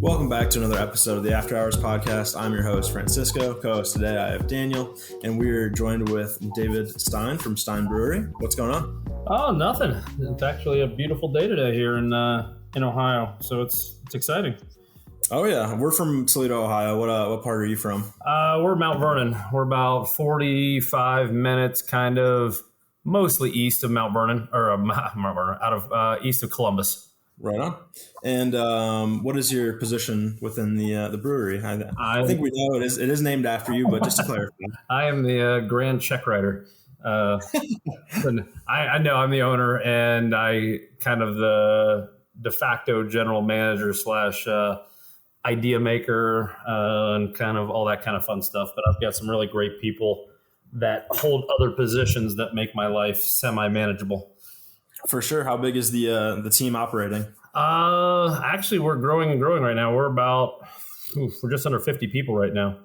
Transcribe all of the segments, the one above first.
Welcome back to another episode of the AfterHours podcast. I'm your host, Francisco. Co-host today, I have Daniel, and we're joined with David Stein from Stein Brewery. What's going on? Oh, nothing. It's actually a beautiful day today here in Ohio, so it's exciting. Oh yeah, we're from Toledo, Ohio. What part are you from? We're Mount Vernon. We're about 45 minutes, kind of mostly east of Mount Vernon, or Mount Vernon, out of east of Columbus. Right on. And what is your position within the brewery? I think we know it is named after you, but just to clarify. I am the grand check writer. I know I'm the owner, and I kind of the de facto general manager / idea maker, and kind of all that kind of fun stuff. But I've got some really great people that hold other positions that make my life semi-manageable. For sure. How big is the team operating? Actually, we're growing and growing right now. We're just under 50 people right now.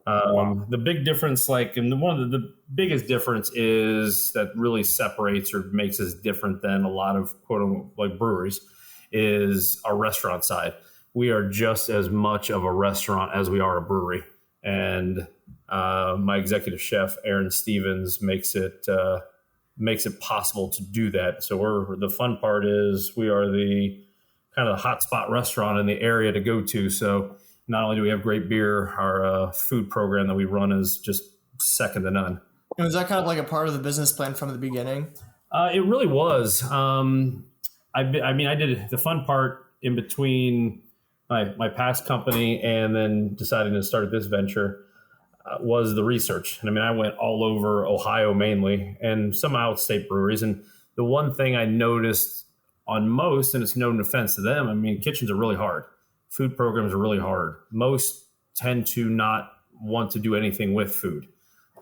Wow. The big difference, and one of the biggest difference is that really separates or makes us different than a lot of quote unquote like breweries is our restaurant side. We are just as much of a restaurant as we are a brewery. And my executive chef, Aaron Stevens, makes it possible to do that. So the fun part is we are the kind of the hotspot restaurant in the area to go to. So not only do we have great beer, our food program that we run is just second to none. And was that kind of like a part of the business plan from the beginning? It really was. I did the fun part in between my past company and then deciding to start this venture. Was the research. And I went all over Ohio mainly and some out-of-state breweries. And the one thing I noticed on most, and it's no offense to them, kitchens are really hard. Food programs are really hard. Most tend to not want to do anything with food.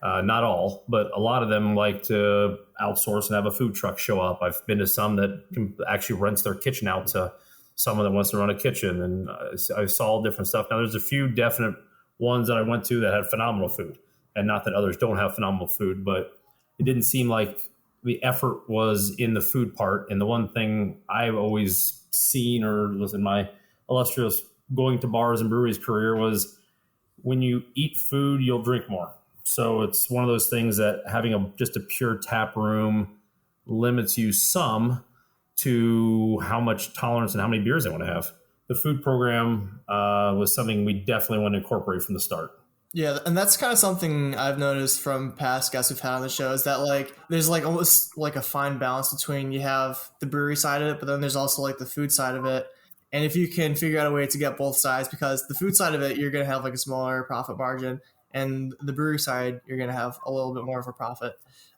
Not all, but a lot of them like to outsource and have a food truck show up. I've been to some that actually rents their kitchen out to someone that wants to run a kitchen. And I saw different stuff. Now, there's a few definite ones that I went to that had phenomenal food, and not that others don't have phenomenal food, but it didn't seem like the effort was in the food part. And the one thing I've always seen or was in my illustrious going to bars and breweries career was when you eat food, you'll drink more. So it's one of those things that having just a pure tap room limits you some to how much tolerance and how many beers they want to have. The food program was something we definitely want to incorporate from the start. Yeah, and that's kind of something I've noticed from past guests we've had on the show is that there's almost like a fine balance between you have the brewery side of it, but then there's also the food side of it. And if you can figure out a way to get both sides, because the food side of it, you're going to have a smaller profit margin, and the brewery side, you're going to have a little bit more of a profit.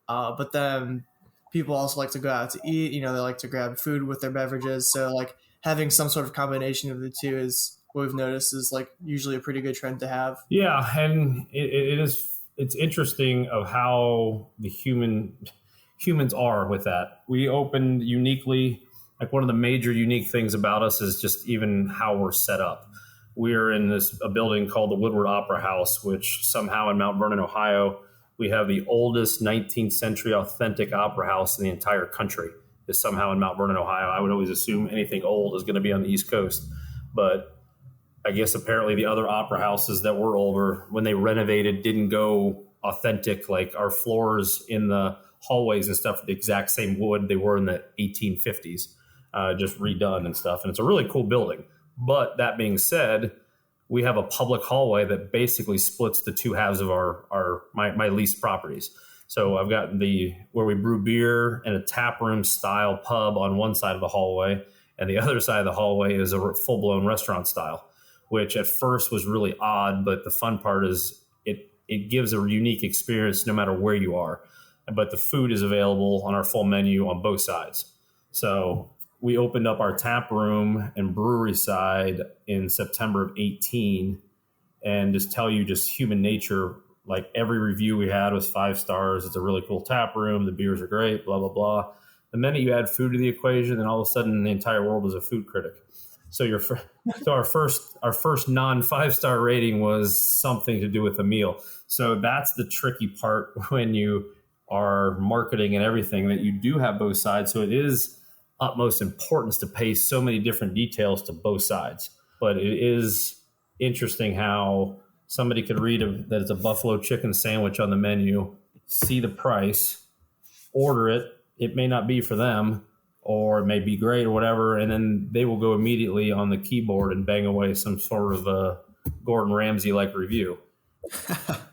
But then people also like to go out to eat. They like to grab food with their beverages. So having some sort of combination of the two is what we've noticed is usually a pretty good trend to have. Yeah. And it's interesting of how the humans are with that. We opened uniquely. One of the major unique things about us is just even how we're set up. We're in a building called the Woodward Opera House, which somehow in Mount Vernon, Ohio, we have the oldest 19th century authentic opera house in the entire country. Is somehow in Mount Vernon, Ohio. I would always assume anything old is going to be on the East Coast. But I guess apparently the other opera houses that were older, when they renovated, didn't go authentic. Like our floors in the hallways and stuff, the exact same wood they were in the 1850s, just redone and stuff. And it's a really cool building. But that being said, we have a public hallway that basically splits the two halves of my leased properties. So I've got where we brew beer and a tap room style pub on one side of the hallway, and the other side of the hallway is a full-blown restaurant style, which at first was really odd, but the fun part is it gives a unique experience no matter where you are. But the food is available on our full menu on both sides. So we opened up our tap room and brewery side in September of 18, and just human nature. Every review we had was 5 stars. It's a really cool tap room. The beers are great, blah, blah, blah. The minute you add food to the equation, then all of a sudden the entire world is a food critic. So our first non 5-star rating was something to do with a meal. So that's the tricky part when you are marketing and everything, that you do have both sides. So it is utmost importance to pay so many different details to both sides. but it is interesting how somebody could read that it's a buffalo chicken sandwich on the menu, see the price, order it. It may not be for them, or it may be great or whatever, and then they will go immediately on the keyboard and bang away some sort of a Gordon Ramsay-like review.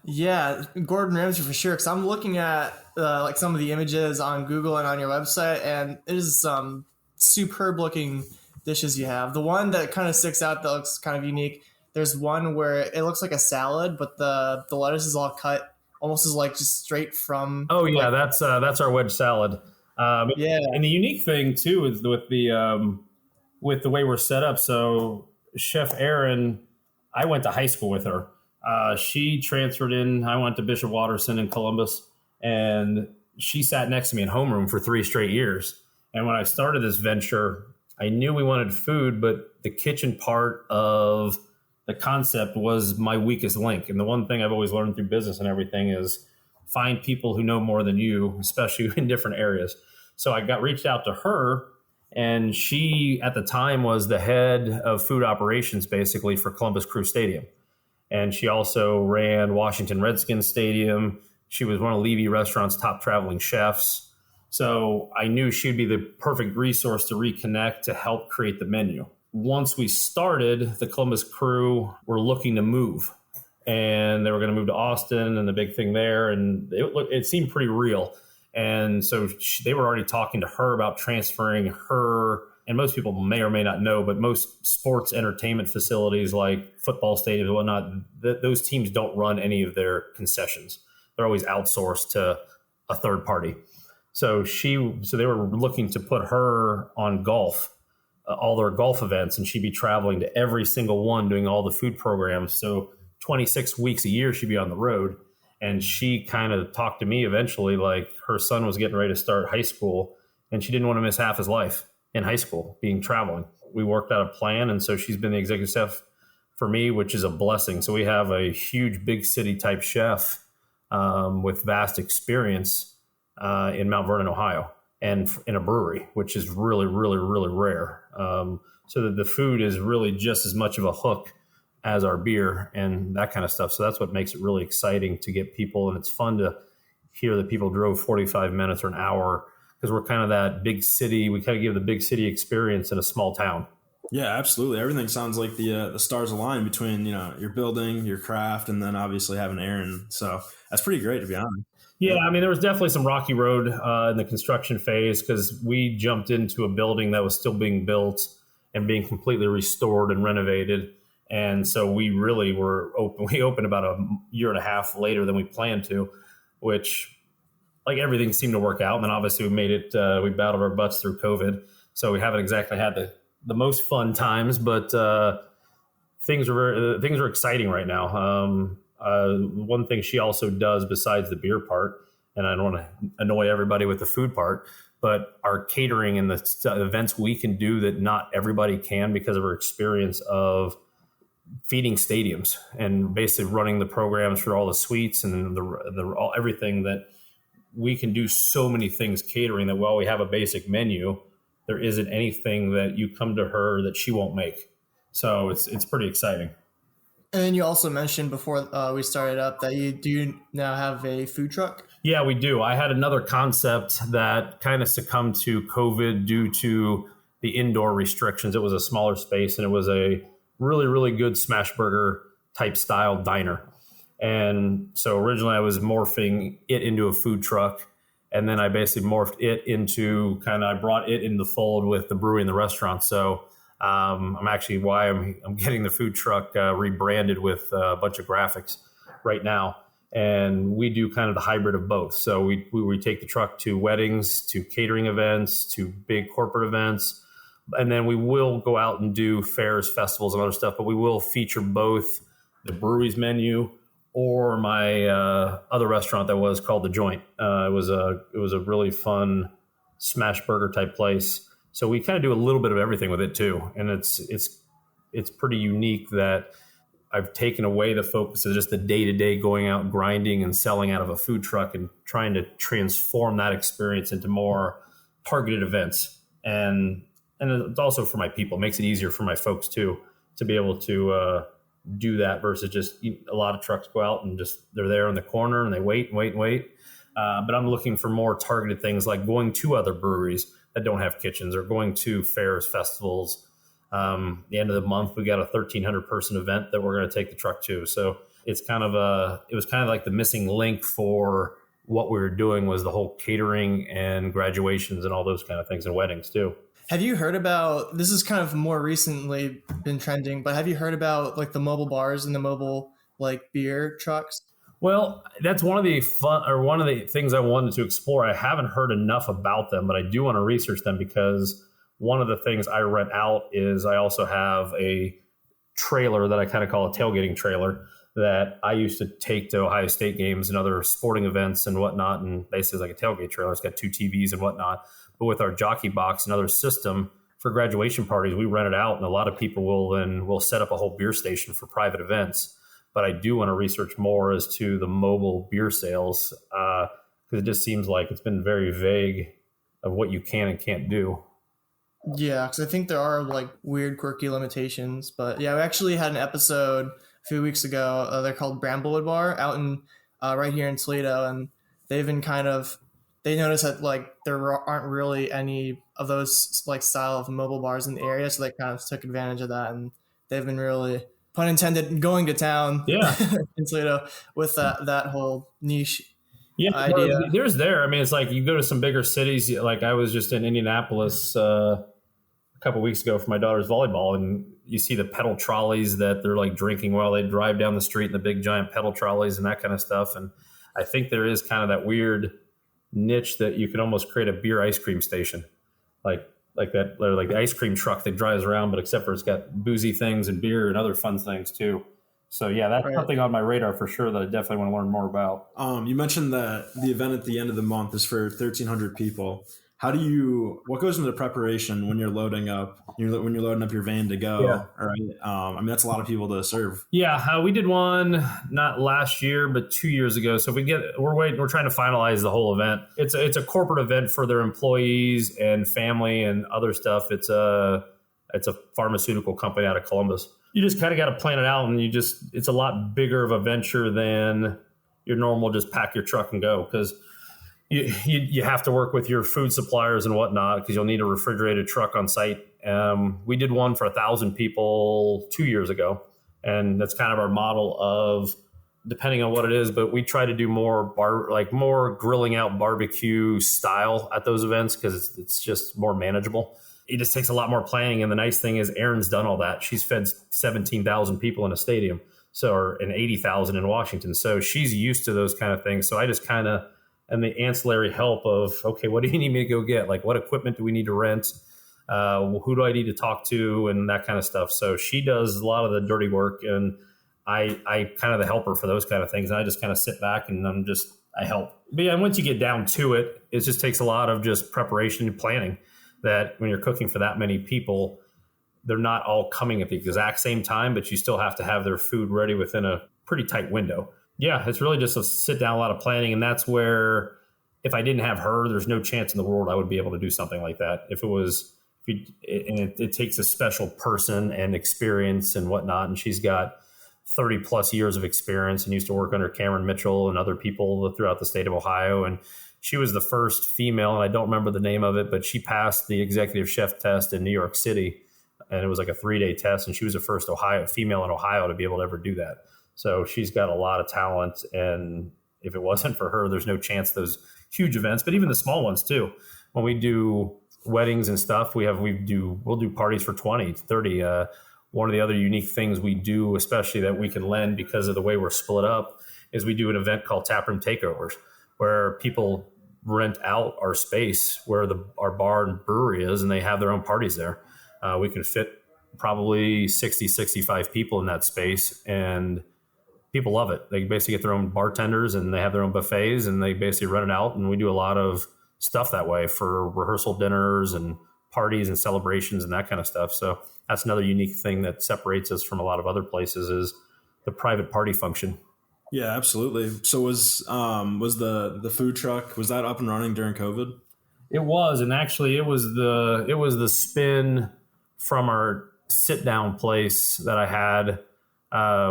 Yeah, Gordon Ramsay for sure. Because I'm looking at like some of the images on Google and on your website, and it is some superb looking dishes you have. The one that kind of sticks out that looks kind of unique, there's one where it looks like a salad, but the lettuce is all cut almost as like just straight from. Oh yeah, that's our wedge salad. Yeah, and the unique thing too is with the way we're set up. So Chef Erin, I went to high school with her. She transferred in. I went to Bishop Watterson in Columbus, and she sat next to me in homeroom for 3 straight years. And when I started this venture, I knew we wanted food, but the kitchen part of the concept was my weakest link. And the one thing I've always learned through business and everything is find people who know more than you, especially in different areas. So I reached out to her, and she at the time was the head of food operations basically for Columbus Crew Stadium. And she also ran Washington Redskins Stadium. She was one of Levy Restaurant's top traveling chefs. So I knew she'd be the perfect resource to reconnect to help create the menu. Once we started, the Columbus Crew were looking to move, and they were going to move to Austin and the big thing there. And it seemed pretty real. And so they were already talking to her about transferring her. And most people may or may not know, but most sports entertainment facilities like football stadiums and whatnot, those teams don't run any of their concessions. They're always outsourced to a third party. So they were looking to put her on golf, all their golf events, and she'd be traveling to every single one, doing all the food programs. So 26 weeks a year, she'd be on the road. And she kind of talked to me eventually, like her son was getting ready to start high school, and she didn't want to miss half his life in high school being traveling. We worked out a plan, and so she's been the executive chef for me, which is a blessing. So we have a huge big city type chef with vast experience in Mount Vernon, Ohio, and in a brewery, which is really, really, really rare. So that the food is really just as much of a hook as our beer and that kind of stuff. So that's what makes it really exciting to get people. And it's fun to hear that people drove 45 minutes or an hour, because we're kind of that big city. We kind of give the big city experience in a small town. Yeah, absolutely. Everything sounds like the stars align between, your building, your craft, and then obviously having Aaron. So that's pretty great, to be honest. Yeah, I mean, there was definitely some rocky road in the construction phase, because we jumped into a building that was still being built and being completely restored and renovated. And so we really were open. We opened about a year and a half later than we planned to, which like everything seemed to work out. And then obviously we made it, we battled our butts through COVID. So we haven't exactly had the most fun times, but things are exciting right now. One thing she also does besides the beer part, and I don't want to annoy everybody with the food part, but our catering and the events we can do that not everybody can because of our experience of feeding stadiums and basically running the programs for all the suites and everything, that we can do so many things catering that while we have a basic menu, there isn't anything that you come to her that she won't make. So it's pretty exciting. And then you also mentioned before we started up that you do now have a food truck. Yeah, we do. I had another concept that kind of succumbed to COVID due to the indoor restrictions. It was a smaller space, and it was a really, really good smash burger type style diner. And so originally I was morphing it into a food truck. And then I basically morphed it into I brought it in the fold with the brewery and the restaurant. So I'm getting the food truck rebranded with a bunch of graphics right now. And we do kind of the hybrid of both. So we take the truck to weddings, to catering events, to big corporate events. And then we will go out and do fairs, festivals, and other stuff. But we will feature both the brewery's menu or my other restaurant that was called The Joint. It was a really fun smash burger type place. So we kind of do a little bit of everything with it too. And it's pretty unique that I've taken away the focus of just the day-to-day going out grinding and selling out of a food truck and trying to transform that experience into more targeted events. And it's also for my people. It makes it easier for my folks too. to be able to do that versus just a lot of trucks go out and just they're there in the corner and they wait. But I'm looking for more targeted things like going to other breweries that don't have kitchens or going to fairs, festivals. The end of the month, we got a 1,300 person event that we're going to take the truck to. So it's it was kind of like the missing link for what we were doing was the whole catering and graduations and all those kind of things and weddings too. Have you heard about, this is kind of more recently been trending, but have you heard about like the mobile bars and the mobile like beer trucks? Well, that's one of the things I wanted to explore. I haven't heard enough about them, but I do want to research them because one of the things I rent out is I also have a trailer that I kind of call a tailgating trailer that I used to take to Ohio State games and other sporting events and whatnot. And basically it's like a tailgate trailer. It's got 2 TVs and whatnot. But with our jockey box and other system for graduation parties, we rent it out. And a lot of people will set up a whole beer station for private events. But I do want to research more as to the mobile beer sales because it just seems like it's been very vague of what you can and can't do. Yeah, because I think there are like weird, quirky limitations. But yeah, we actually had an episode a few weeks ago. They're called Bramblewood Bar out in right here in Toledo. And they've been they noticed that like there aren't really any of those like style of mobile bars in the area. So they kind of took advantage of that. And they've been really, pun intended, going to town in Toledo with that whole niche idea. I mean, it's like you go to some bigger cities. Like I was just in Indianapolis a couple of weeks ago for my daughter's volleyball, and you see the pedal trolleys that they're like drinking while they drive down the street in the big giant pedal trolleys and that kind of stuff. And I think there is kind of that weird niche that you could almost create a beer ice cream station, like that, like the ice cream truck that drives around, but except for it's got boozy things and beer and other fun things too. So yeah, that's something on my radar for sure that I definitely want to learn more about. You mentioned that the event at the end of the month is for 1,300 people. What goes into preparation when you're loading up your van to go? Yeah. Right. I mean, that's a lot of people to serve. Yeah. We did one not last year, but 2 years ago. So we're trying to finalize the whole event. It's a corporate event for their employees and family and other stuff. It's a pharmaceutical company out of Columbus. You just kind of got to plan it out, and it's a lot bigger of a venture than your normal just pack your truck and go, because you have to work with your food suppliers and whatnot because you'll need a refrigerated truck on site. We did one for 1,000 people 2 years ago, and that's kind of our model of depending on what it is, but we try to do more more grilling out barbecue style at those events because it's just more manageable. It just takes a lot more planning. And the nice thing is Erin's done all that. She's fed 17,000 people in a stadium, and 80,000 in Washington. So she's used to those kind of things. So I just kind of am the ancillary help of, okay, what do you need me to go get? Like, what equipment do we need to rent? Who do I need to talk to? And that kind of stuff. So she does a lot of the dirty work, and I kind of the helper for those kind of things. And I just kind of sit back and I help. But yeah, once you get down to it, it just takes a lot of just preparation and planning. That when you're cooking for that many people, they're not all coming at the exact same time, but you still have to have their food ready within a pretty tight window. Yeah, it's really just a sit down, a lot of planning. And that's where, if I didn't have her, there's no chance in the world I would be able to do something like that. It takes a special person and experience and whatnot. And she's got 30 plus years of experience and used to work under Cameron Mitchell and other people throughout the state of Ohio. And she was the first female, and I don't remember the name of it, but she passed the executive chef test in New York City, and it was like a 3-day test, and she was the first female in Ohio to be able to ever do that. So she's got a lot of talent, and if it wasn't for her, there's no chance those huge events, but even the small ones too. When we do weddings and stuff, we'll do parties for 20, 30. One of the other unique things we do, especially that we can lend because of the way we're split up, is we do an event called Taproom Takeovers, where people rent out our space where our bar and brewery is, and they have their own parties there. We can fit probably 60, 65 people in that space, and people love it. They basically get their own bartenders, and they have their own buffets, and they basically rent it out. And we do a lot of stuff that way for rehearsal dinners and parties and celebrations and that kind of stuff. So that's another unique thing that separates us from a lot of other places is the private party function. Yeah, absolutely. So was the food truck, was that up and running during COVID? It was, and actually it was the spin from our sit down place that I had,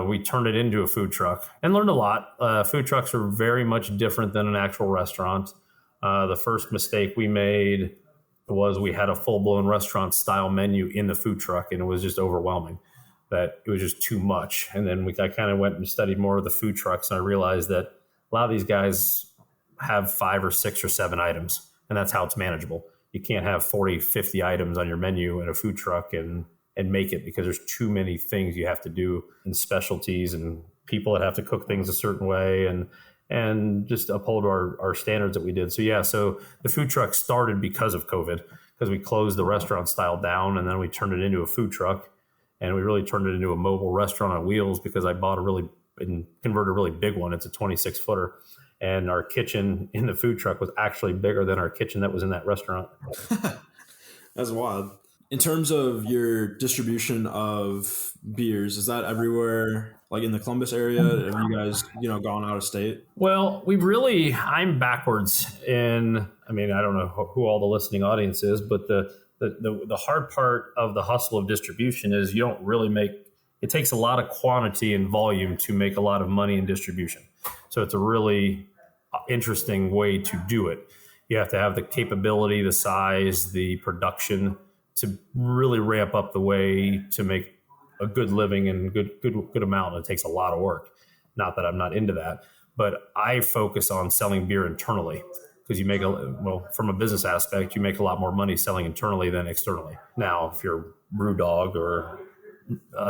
we turned it into a food truck and learned a lot. Food trucks are very much different than an actual restaurant. The first mistake we made was we had a full-blown restaurant style menu in the food truck, and it was just overwhelming. That it was just too much. And then I kind of went and studied more of the food trucks, and I realized that a lot of these guys have 5 or 6 or 7 items, and that's how it's manageable. You can't have 40, 50 items on your menu in a food truck and make it, because there's too many things you have to do, and specialties and people that have to cook things a certain way and just uphold our standards that we did. So the food truck started because of COVID, because we closed the restaurant style down, and then we turned it into a food truck. And we really turned it into a mobile restaurant on wheels, because I bought and converted a really big one. It's a 26-footer. And our kitchen in the food truck was actually bigger than our kitchen that was in that restaurant. That's wild. In terms of your distribution of beers, is that everywhere, like in the Columbus area? Have you guys, gone out of state? Well, I'm backwards I don't know who all the listening audience is, but the hard part of the hustle of distribution is you don't really it takes a lot of quantity and volume to make a lot of money in distribution. So it's a really interesting way to do it. You have to have the capability, the size, the production to really ramp up the way to make a good living and good amount. And it takes a lot of work. Not that I'm not into that, but I focus on selling beer internally. Because from a business aspect, you make a lot more money selling internally than externally. Now, if you're Brewdog or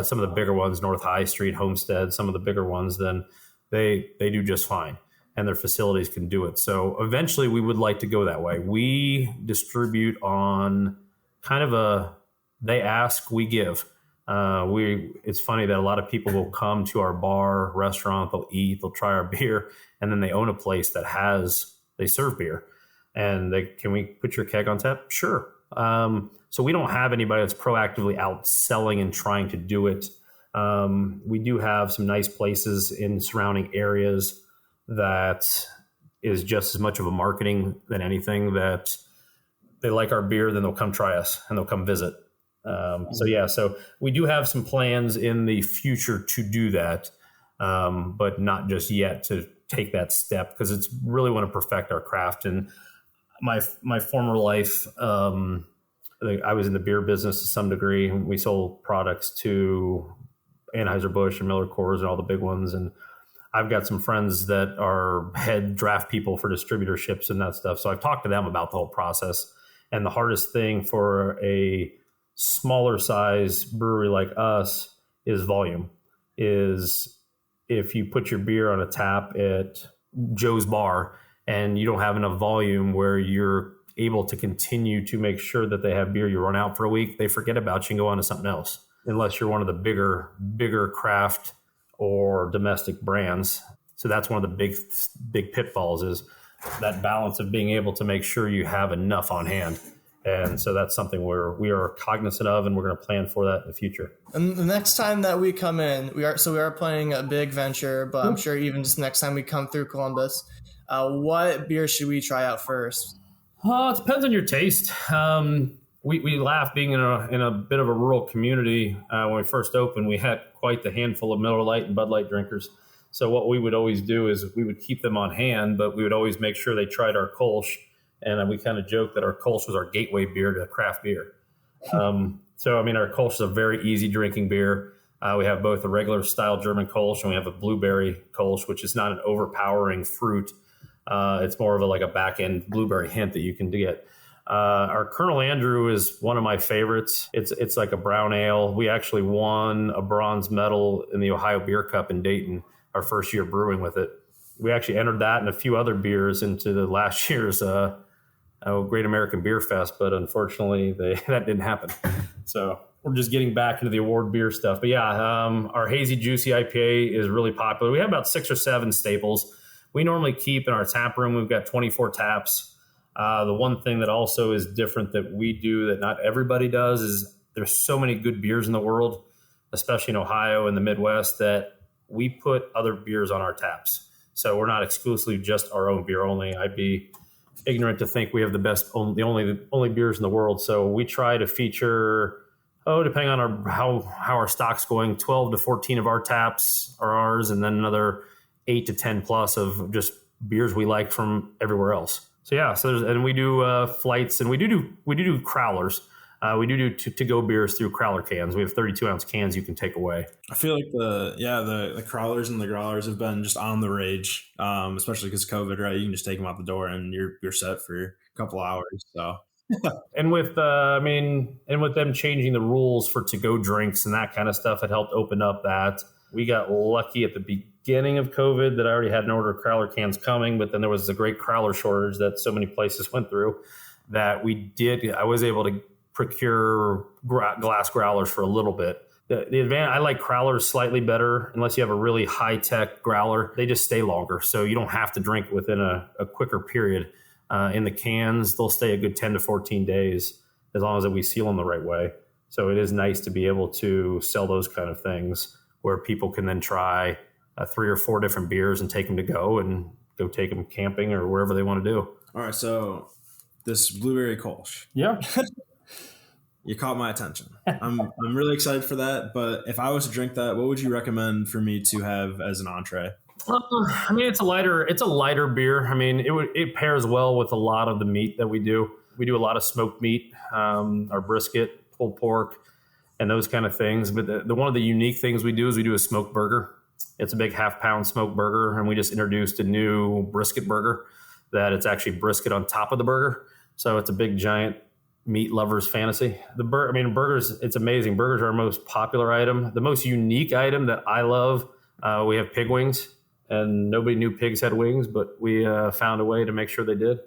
some of the bigger ones, North High Street, Homestead, some of the bigger ones, then they do just fine, and their facilities can do it. So eventually, we would like to go that way. We distribute on kind of they ask, we give. It's funny that a lot of people will come to our bar, restaurant, they'll eat, they'll try our beer, and then they own a place that they serve beer, and can we put your keg on tap? Sure. So we don't have anybody that's proactively out selling and trying to do it. We do have some nice places in surrounding areas that is just as much of a marketing than anything, that they like our beer, then they'll come try us and they'll come visit. So we do have some plans in the future to do that, but not just yet to take that step, because it's really want to perfect our craft. And my former life, I was in the beer business to some degree. We sold products to Anheuser-Busch and Miller Coors and all the big ones. And I've got some friends that are head draft people for distributorships and that stuff. So I've talked to them about the whole process. And the hardest thing for a smaller size brewery like us is volume. If you put your beer on a tap at Joe's Bar and you don't have enough volume where you're able to continue to make sure that they have beer, you run out for a week, they forget about you and go on to something else. Unless you're one of the bigger craft or domestic brands. So that's one of the big pitfalls, is that balance of being able to make sure you have enough on hand. And so that's something we are cognizant of, and we're going to plan for that in the future. And the next time that we come in, we are planning a big venture, but I'm sure even just next time we come through Columbus, what beer should we try out first? It depends on your taste. We laugh being in a bit of a rural community. When we first opened, we had quite the handful of Miller Lite and Bud Light drinkers. So what we would always do is we would keep them on hand, but we would always make sure they tried our Kolsch. And we kind of joke that our Kolsch was our gateway beer to craft beer. Our Kolsch is a very easy drinking beer. We have both a regular style German Kolsch and we have a blueberry Kolsch, which is not an overpowering fruit. It's more of a back end blueberry hint that you can get. Our Colonel Andrew is one of my favorites. It's like a brown ale. We actually won a bronze medal in the Ohio Beer Cup in Dayton, our first year brewing with it. We actually entered that and a few other beers into the last year's Great American Beer Fest, but unfortunately that didn't happen. So we're just getting back into the award beer stuff. But our Hazy Juicy IPA is really popular. We have about 6 or 7 staples. We normally keep in our tap room, we've got 24 taps. The one thing that also is different that we do that not everybody does is there's so many good beers in the world, especially in Ohio and the Midwest, that we put other beers on our taps. So we're not exclusively just our own beer only. I'd be ignorant to think we have the only beers in the world. So we try to feature depending on how our stock's going, 12 to 14 of our taps are ours, and then another 8 to 10 plus of just beers we like from everywhere else. So yeah, and we do flights, and we do crowlers. We do to-go beers through crowler cans. We have 32-ounce cans you can take away. I feel like the crowlers and the growlers have been just on the rage, especially because COVID, right? You can just take them out the door and you're set for a couple hours. So. And with them changing the rules for to-go drinks and that kind of stuff, it helped open up that. We got lucky at the beginning of COVID that I already had an order of crowler cans coming, but then there was a great crowler shortage that so many places went through that I was able to procure glass growlers for a little bit. The advantage, I like growlers slightly better unless you have a really high-tech growler. They just stay longer, so you don't have to drink within a quicker period. In the cans, they'll stay a good 10 to 14 days as long as we seal them the right way. So it is nice to be able to sell those kind of things where people can then try 3 or 4 different beers and take them to go and go take them camping or wherever they want to do. All right, so this blueberry Kolsch. Yeah. You caught my attention. I'm really excited for that, but if I was to drink that, what would you recommend for me to have as an entree? It's a lighter beer. It pairs well with a lot of the meat that we do. We do a lot of smoked meat, our brisket, pulled pork, and those kind of things. But one of the unique things we do is we do a smoked burger. It's a big half-pound smoked burger, and we just introduced a new brisket burger that it's actually brisket on top of the burger. So it's a big, giant meat lover's fantasy. Burgers, it's amazing. Burgers are our most popular item. The most unique item that I love, we have pig wings. And nobody knew pigs had wings, but we found a way to make sure they did.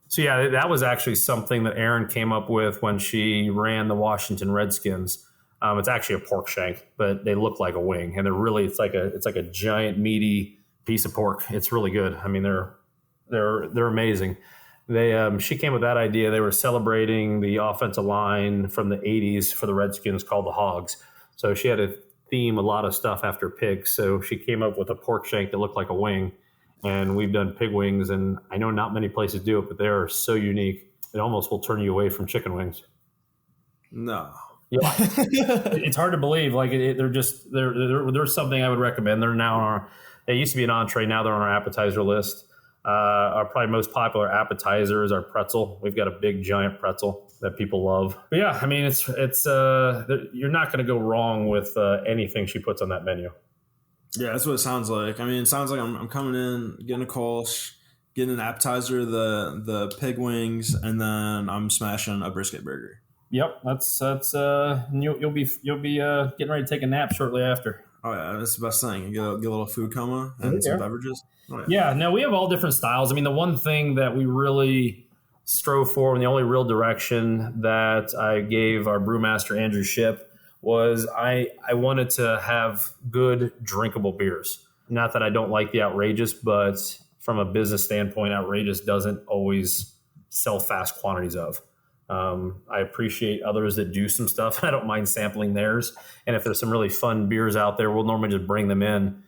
So yeah, that was actually something that Erin came up with when she ran the Washington Redskins. It's actually a pork shank, but they look like a wing, and it's like a giant meaty piece of pork. It's really good. They're amazing. She came with that idea. They were celebrating the offensive line from the 80s for the Redskins called the Hogs. So she had a theme a lot of stuff after pigs. So she came up with a pork shank that looked like a wing, and we've done pig wings, and I know not many places do it, but they are so unique. It almost will turn you away from chicken wings. No. Yeah. It's hard to believe. Like they're something I would recommend. They're now they used to be an entree. Now they're on our appetizer list. Our probably most popular appetizer is our pretzel. We've got a big giant pretzel that people love. But yeah, you're not going to go wrong with anything she puts on that menu. Yeah, that's what it sounds like. It sounds like I'm coming in, getting a Kolsch, getting an appetizer, the pig wings, and then I'm smashing a brisket burger. Yep, that's you'll be getting ready to take a nap shortly after. Oh yeah, that's the best thing. You get a little food coma and some beverages. Oh, yeah, no, we have all different styles. The one thing that we really strove for, and the only real direction that I gave our brewmaster Andrew Shipp was I wanted to have good drinkable beers. Not that I don't like the outrageous, but from a business standpoint, outrageous doesn't always sell fast quantities of. I appreciate others that do some stuff. I don't mind sampling theirs. And if there's some really fun beers out there, we'll normally just bring them in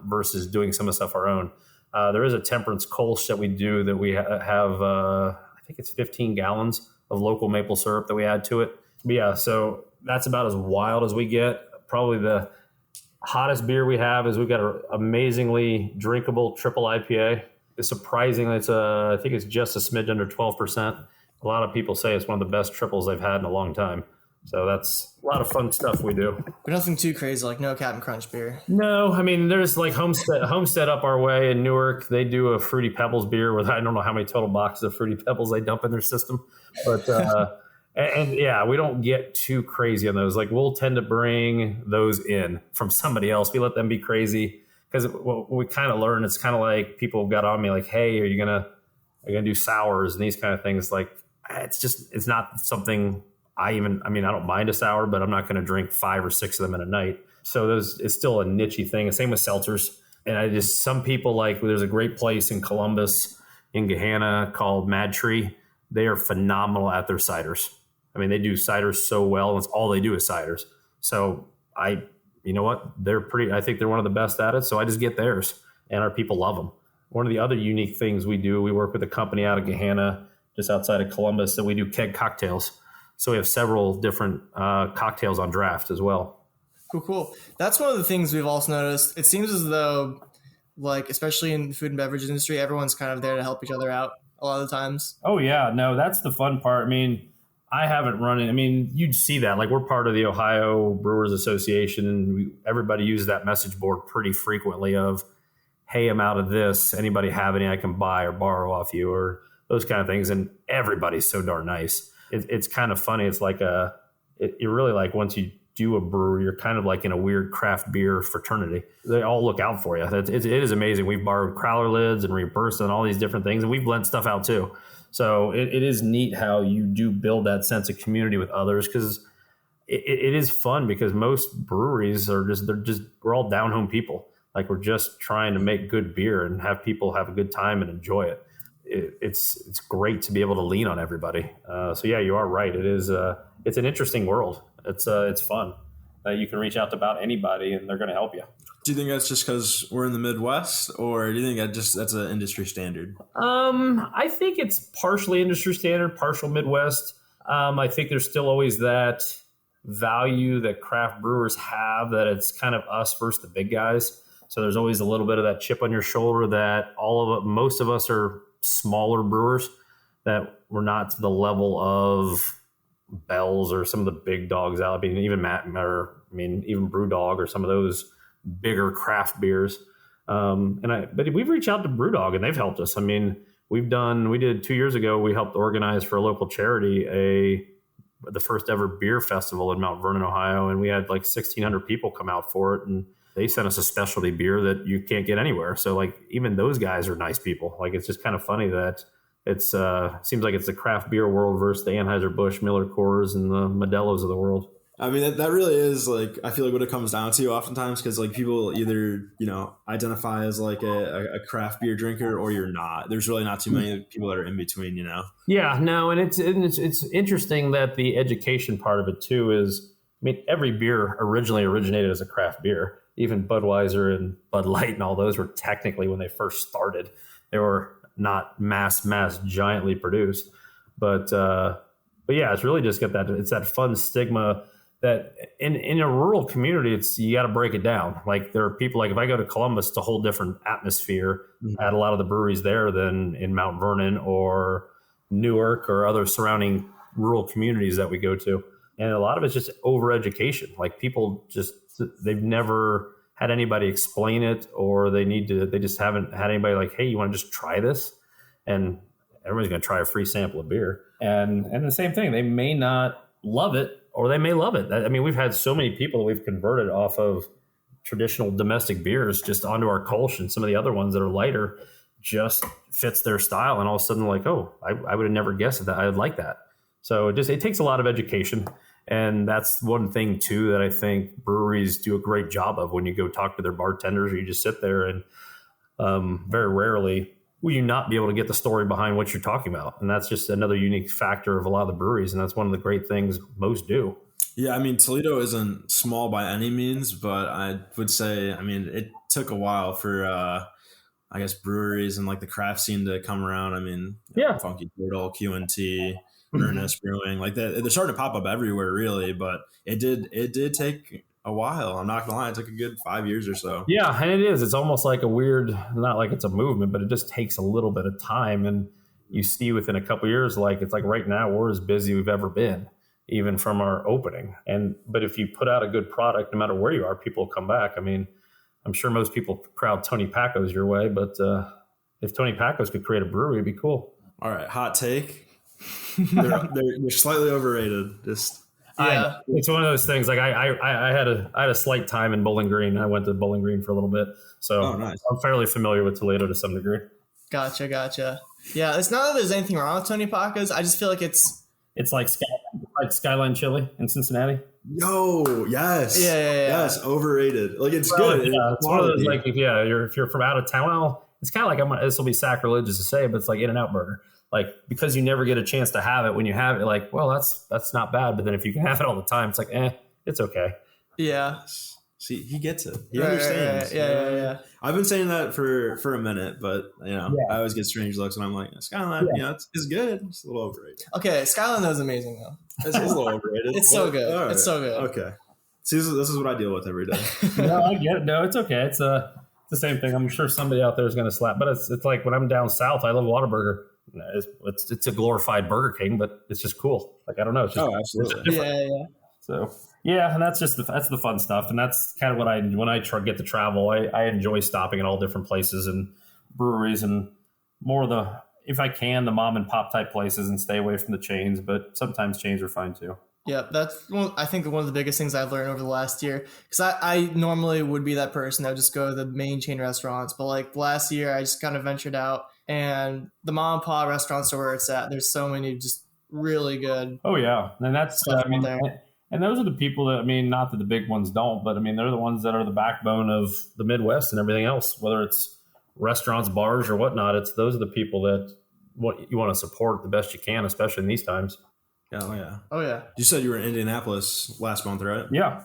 versus doing some of the stuff our own. There is a temperance Kolsch that we do that we have, I think it's 15 gallons of local maple syrup that we add to it. But yeah, so that's about as wild as we get. Probably the hottest beer we have is we've got an amazingly drinkable triple IPA. It's surprising. I think it's just a smidge under 12%. A lot of people say it's one of the best triples they've had in a long time. So that's a lot of fun stuff we do. But nothing too crazy, like no Captain Crunch beer. No, there's like Homestead up our way in Newark. They do a Fruity Pebbles beer with I don't know how many total boxes of Fruity Pebbles they dump in their system. But and yeah, we don't get too crazy on those. Like we'll tend to bring those in from somebody else. We let them be crazy because what we kind of learn, it's kind of like people got on me like, hey, are you gonna do sours and these kind of things? Like it's not something I don't mind a sour, but I'm not going to drink 5 or 6 of them in a night. So it's still a niche-y thing. Same with seltzers. And some people there's a great place in Columbus, in Gahanna called Mad Tree. They are phenomenal at their ciders. They do ciders so well. It's all they do is ciders. So you know what? I think they're one of the best at it. So I just get theirs and our people love them. One of the other unique things we do, we work with a company out of Gahanna, just outside of Columbus, that we do keg cocktails. So we have several different cocktails on draft as well. Cool. That's one of the things we've also noticed. It seems as though, like, especially in the food and beverage industry, everyone's kind of there to help each other out a lot of the times. Oh, yeah. No, that's the fun part. I mean, I haven't run it. I mean, you'd see that. Like, we're part of the Ohio Brewers Association, and everybody uses that message board pretty frequently of, hey, I'm out of this. Anybody have any I can buy or borrow off you, or those kind of things. And everybody's so darn nice. It's kind of funny. It's like you're really like, once you do a brewery, you're kind of like in a weird craft beer fraternity. They all look out for you. It is amazing. We've borrowed crowler lids and reburst and all these different things, and we've blend stuff out too. So it is neat how you do build that sense of community with others, because it is fun, because most breweries we're all down home people. Like, we're just trying to make good beer and have people have a good time and enjoy it. It's great to be able to lean on everybody. So yeah, you are right. It is. It's an interesting world. It's fun. You can reach out to about anybody, and they're going to help you. Do you think that's just because we're in the Midwest, or do you think that's an industry standard? I think it's partially industry standard, partial Midwest. I think there's still always that value that craft brewers have, that it's kind of us versus the big guys. So there's always a little bit of that chip on your shoulder that most of us are smaller brewers, that we're not to the level of Bell's or some of the big dogs out. I mean, even even Brewdog or some of those bigger craft beers. But we've reached out to Brewdog, and they've helped us. I mean, we did 2 years ago, we helped organize for a local charity the first ever beer festival in Mount Vernon, Ohio. And we had like 1,600 people come out for it. And they sent us a specialty beer that you can't get anywhere. So like, even those guys are nice people. Like, it's just kind of funny that it's seems like it's the craft beer world versus the Anheuser-Busch, Miller Coors, and the Modelo's of the world. I mean, that really is, like, I feel like what it comes down to oftentimes, because like, people either, identify as like a craft beer drinker, or you're not. There's really not too many people that are in between, Yeah, no, and it's interesting that the education part of it too is, I mean, every beer originally originated as a craft beer. Even Budweiser and Bud Light and all those were technically, when they first started, they were not mass giantly produced. But yeah, it's really just got it's that fun stigma that in a rural community, you got to break it down. Like, there are people, like, if I go to Columbus, it's a whole different atmosphere at a lot of the breweries there than in Mount Vernon or Newark or other surrounding rural communities that we go to. And a lot of it's just overeducation. Like, people they've never had anybody explain it, or they just haven't had anybody like, hey, you want to just try this? And everybody's going to try a free sample of beer. And the same thing, they may not love it, or they may love it. I mean, we've had so many people that we've converted off of traditional domestic beers just onto our Kolsch, and some of the other ones that are lighter just fits their style. And all of a sudden, like, oh, I would have never guessed that I would like that. So it takes a lot of education. And that's one thing too that I think breweries do a great job of. When you go talk to their bartenders, or you just sit there, and very rarely will you not be able to get the story behind what you're talking about. And that's just another unique factor of a lot of the breweries. And that's one of the great things most do. Yeah, I mean, Toledo isn't small by any means, but I would say, I mean, it took a while for, I guess, breweries and like the craft scene to come around. I mean, yeah, Funky Turtle, Q&T, Ernest Brewing, like that. They're starting to pop up everywhere, really, but it did take a while. I'm not gonna lie, it took a good 5 years or so. Yeah, and it is. It's almost like a weird, not like it's a movement, but it just takes a little bit of time. And you see within a couple of years, like, it's like right now we're as busy as we've ever been, even from our opening. But if you put out a good product, no matter where you are, people will come back. I mean, I'm sure most people crowd Tony Pacos your way, but if Tony Pacos could create a brewery, it'd be cool. All right, hot take. They're slightly overrated. Yeah, it's one of those things. Like, I had a slight time in Bowling Green. I went to Bowling Green for a little bit, so nice. I'm fairly familiar with Toledo to some degree. Gotcha. Yeah, it's not that there's anything wrong with Tony Pacos. I just feel like it's like Skyline Chili in Cincinnati. Yo, yes, yeah. Yes, overrated. Like, it's good. Yeah, it's one of those, like, if you're from out of town, well, it's kind of like, this will be sacrilegious to say, but it's like In-N-Out Burger. Like, because you never get a chance to have it, when you have it, like, well, that's not bad. But then if you can have it all the time, it's like, it's okay. Yeah. See, he gets it. He Right, understands. right. Yeah. I've been saying that for a minute, but Yeah. I always get strange looks, and I'm like, Skyline, it's good. It's a little overrated. Okay, Skyline is amazing though. It's a little overrated. It's so good. All right. It's so good. Okay. See, this is what I deal with every day. No, I get it. No, it's okay. It's the same thing. I'm sure somebody out there is going to slap, but it's like when I'm down south, I love Whataburger. It's a glorified Burger King, but it's just cool. Like, I don't know. It's just, absolutely. Yeah. So yeah, and that's the fun stuff, and that's kind of what when I get to travel, I enjoy stopping at all different places and breweries, and more if I can, the mom and pop type places, and stay away from the chains. But sometimes chains are fine too. Yeah, that's I think one of the biggest things I've learned over the last year. Because I normally would be that person that would just go to the main chain restaurants, but like last year I just kind of ventured out, and the mom and pop restaurants are where it's at. There's so many just really good. Oh yeah, and that's stuff there. And those are the people that, not that the big ones don't, but they're the ones that are the backbone of the Midwest and everything else, whether it's restaurants, bars, or whatnot. Those are the people that you want to support the best you can, especially in these times. Oh yeah. You said you were in Indianapolis last month, right? Yeah.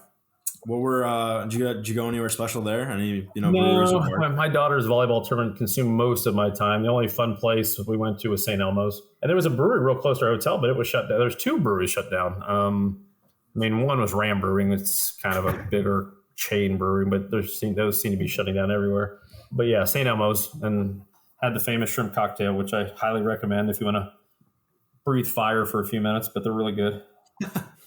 What were did you go anywhere special there? Any no, breweries? My daughter's volleyball tournament consumed most of my time. The only fun place we went to was St. Elmo's, and there was a brewery real close to our hotel, but it was shut down. There's 2 breweries shut down. One was Ram Brewing. It's kind of a bigger chain brewery, but those seem to be shutting down everywhere. But yeah, St. Elmo's, and had the famous shrimp cocktail, which I highly recommend if you want to breathe fire for a few minutes, but they're really good.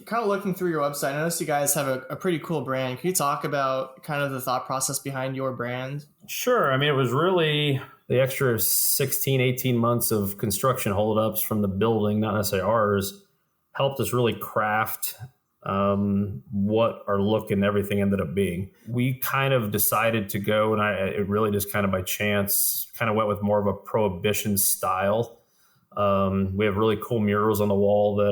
Kind of looking through your website, I noticed you guys have a pretty cool brand. Can you talk about kind of the thought process behind your brand? Sure. It was really the extra 16, 18 months of construction holdups from the building, not necessarily ours, helped us really craft what our look and everything ended up being. We kind of decided to go, and it really just kind of by chance kind of went with more of a prohibition style. We have really cool murals on the wall that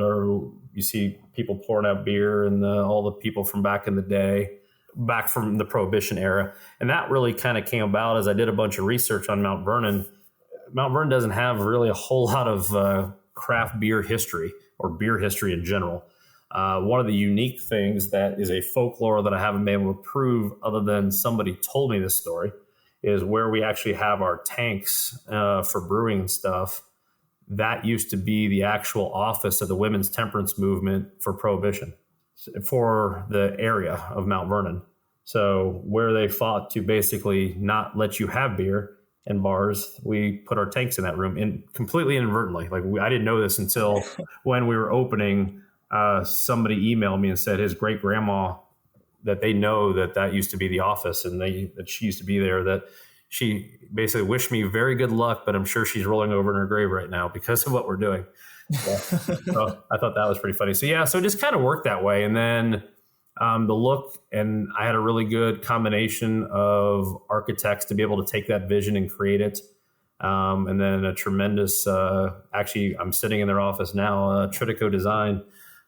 you see people pouring out beer and all the people from back in the day, back from the Prohibition era. And that really kind of came about as I did a bunch of research on Mount Vernon. Mount Vernon doesn't have really a whole lot of craft beer history or beer history in general. One of the unique things that is a folklore that I haven't been able to prove other than somebody told me this story is where we actually have our tanks for brewing and stuff. That used to be the actual office of the women's temperance movement for Prohibition for the area of Mount Vernon. So where they fought to basically not let you have beer in bars, we put our tanks in that room completely inadvertently. I didn't know this until when we were opening. Somebody emailed me and said his great grandma, that they know that used to be the office, and that she used to be there, that she basically wished me very good luck, but I'm sure she's rolling over in her grave right now because of what we're doing. So I thought that was pretty funny. So yeah, so it just kind of worked that way. And then the look, and I had a really good combination of architects to be able to take that vision and create it. And then a tremendous, actually I'm sitting in their office now, Tritico Design.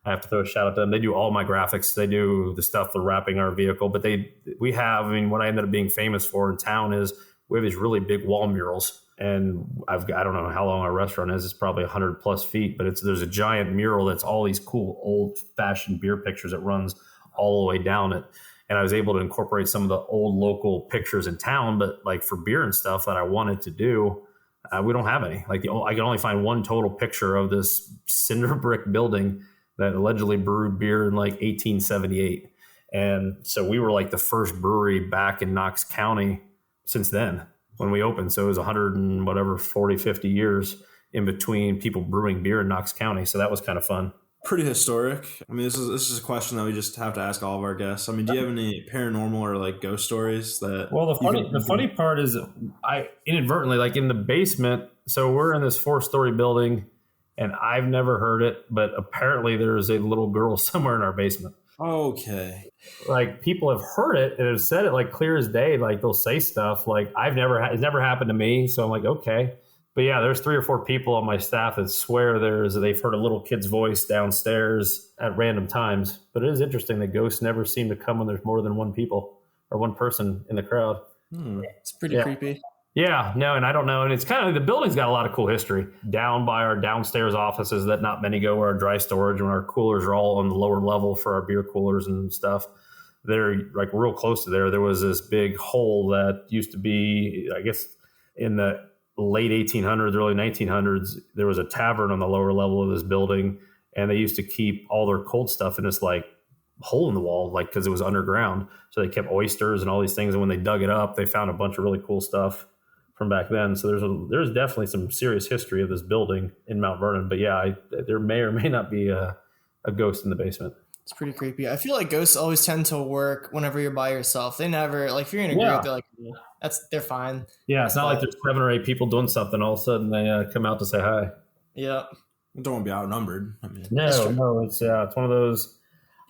I have to throw a shout out to them. They do all my graphics. They do the stuff for wrapping our vehicle, but what I ended up being famous for in town is we have these really big wall murals, and I don't know how long our restaurant is. It's probably 100 plus feet, but there's a giant mural that's all these cool old fashioned beer pictures that runs all the way down it. And I was able to incorporate some of the old local pictures in town, but like for beer and stuff that I wanted to do, we don't have any. I can only find one total picture of this cinder brick building that allegedly brewed beer in 1878. And so we were the first brewery back in Knox County since then when we opened. So it was 40, 50 years in between people brewing beer in Knox County. So that was kind of fun. Pretty historic. This is a question that we just have to ask all of our guests. Do you have any paranormal or ghost stories that? Well, the funny part is I inadvertently, in the basement. So we're in this 4-story building, and I've never heard it, but apparently there's a little girl somewhere in our basement. Okay. People have heard it and have said it clear as day. They'll say stuff it's never happened to me. So I'm okay. But yeah, there's 3 or 4 people on my staff that swear they've heard a little kid's voice downstairs at random times. But it is interesting that ghosts never seem to come when there's more than one person in the crowd. It's pretty creepy. Yeah, no, and I don't know. And it's kind of, the building's got a lot of cool history down by our downstairs offices that not many go, where our dry storage and our coolers are all on the lower level for our beer coolers and stuff. there, like real close to there was this big hole that used to be, I guess, in the late 1800s, early 1900s. There was a tavern on the lower level of this building, and they used to keep all their cold stuff in this like hole in the wall, like because it was underground. So they kept oysters and all these things. And when they dug it up, they found a bunch of really cool stuff from back then. So there's definitely some serious history of this building in Mount Vernon. But yeah, there may or may not be a ghost in the basement. It's pretty creepy. I feel like ghosts always tend to work whenever you're by yourself. They never, like, if you're in a group, they're like, they're fine. Yeah, it's not like there's 7 or 8 people doing something. All of a sudden they come out to say hi. Yeah. Don't want to be outnumbered. I mean, no, it's one of those.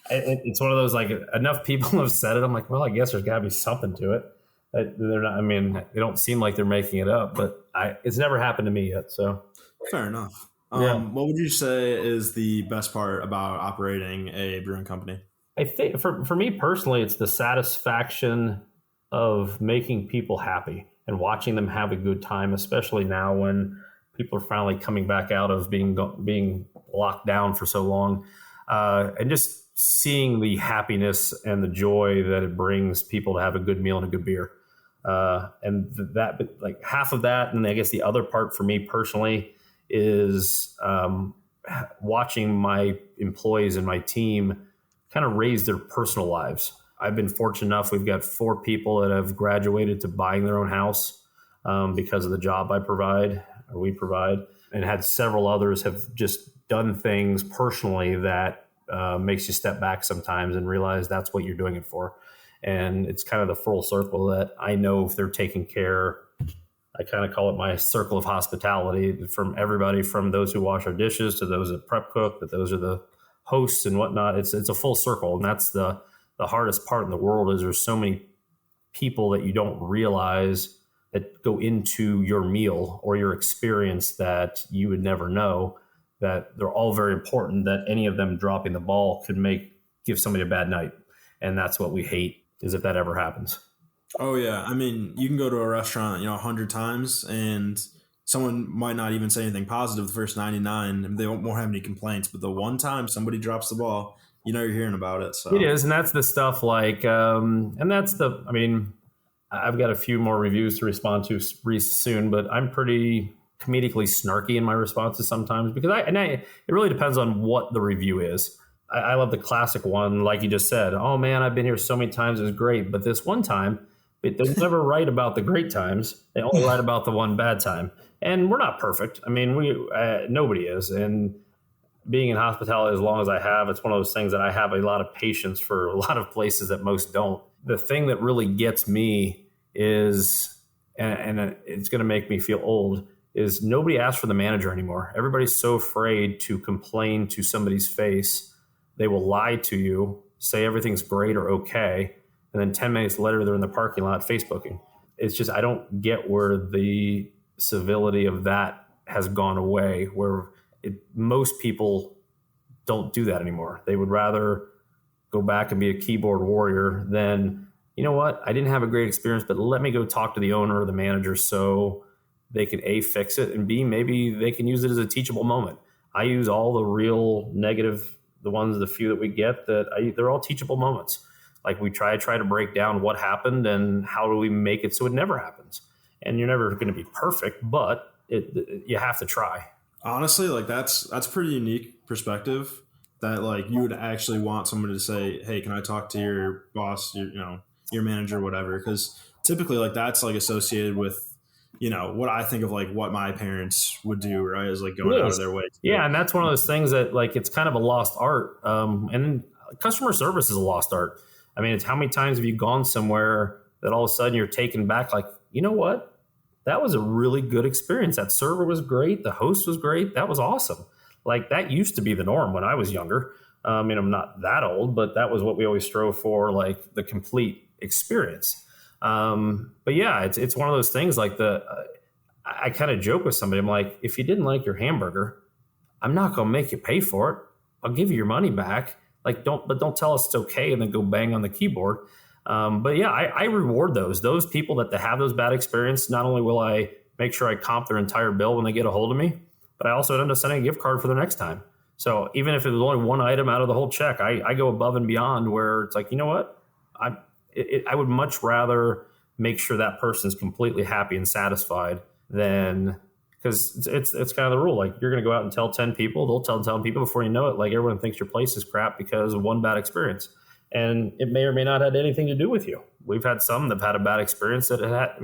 It's one of those, like, enough people have said it. I'm like, well, I guess there's got to be something to it. They're not. I mean, they don't seem like they're making it up, but it's never happened to me yet. So fair enough. What would you say is the best part about operating a brewing company? I think for me personally, it's the satisfaction of making people happy and watching them have a good time, especially now when people are finally coming back out of being locked down for so long, and just seeing the happiness and the joy that it brings people to have a good meal and a good beer. And that, like, half of that, and I guess the other part for me personally is watching my employees and my team kind of raise their personal lives. I've been fortunate enough. We've got 4 people that have graduated to buying their own house because of the job we provide, and had several others have just done things personally that makes you step back sometimes and realize that's what you're doing it for. And it's kind of the full circle that I know if they're taking care. I kind of call it my circle of hospitality, from everybody from those who wash our dishes to those that prep cook, that those are the hosts and whatnot. It's a full circle. And that's the hardest part in the world, is there's so many people that you don't realize that go into your meal or your experience that you would never know, that they're all very important, that any of them dropping the ball could give somebody a bad night. And that's what we hate, is if that ever happens. Oh yeah. I mean, you can go to a restaurant, 100 times, and someone might not even say anything positive the first 99, and they won't have any complaints. But the one time somebody drops the ball, you're hearing about it. So it is. And that's the stuff like, I mean, I've got a few more reviews to respond to soon, but I'm pretty comedically snarky in my responses sometimes, because it really depends on what the review is. I love the classic one, like you just said. Oh man, I've been here so many times, it was great, but this one time, they never write about the great times. They only write about the one bad time. And we're not perfect. I mean, nobody is. And being in hospitality as long as I have, it's one of those things that I have a lot of patience for a lot of places that most don't. The thing that really gets me is, and it's going to make me feel old, is nobody asks for the manager anymore. Everybody's so afraid to complain to somebody's face. They will lie to you, say everything's great or okay, and then 10 minutes later, they're in the parking lot Facebooking. It's just, I don't get where the civility of that has gone away, where most people don't do that anymore. They would rather go back and be a keyboard warrior than, you know what, I didn't have a great experience, but let me go talk to the owner or the manager so they can A, fix it, and B, maybe they can use it as a teachable moment. I use all the real negative, the few that we get, they're all teachable moments. Like, we try to break down what happened and how do we make it so it never happens. And you're never going to be perfect, but you have to try. Honestly, like, that's pretty unique perspective, that like you would actually want somebody to say, hey, can I talk to your boss, your manager, whatever? Because typically, like, that's like associated with, what I think of like what my parents would do, right? Is like going out of their way. Yeah. And that's one of those things that, like, it's kind of a lost art. And customer service is a lost art. I mean, it's how many times have you gone somewhere that all of a sudden you're taken back, like, you know what? That was a really good experience. That server was great. The host was great. That was awesome. Like, that used to be the norm when I was younger. I mean, I'm not that old, but that was what we always strove for, like the complete experience. But yeah, it's one of those things, like I kind of joke with somebody. I'm like, if you didn't like your hamburger, I'm not going to make you pay for it. I'll give you your money back. Like, don't tell us it's okay and then go bang on the keyboard. But yeah, I reward those people that have those bad experiences. Not only will I make sure I comp their entire bill when they get a hold of me, but I also end up sending a gift card for the next time. So even if it was only one item out of the whole check, I go above and beyond, where it's like, you know what? I would much rather make sure that person's completely happy and satisfied than, because it's kind of the rule. Like, you're going to go out and tell 10 people, they'll tell 10 people before you know it. Like, everyone thinks your place is crap because of one bad experience. And it may or may not have anything to do with you. We've had some that have had a bad experience that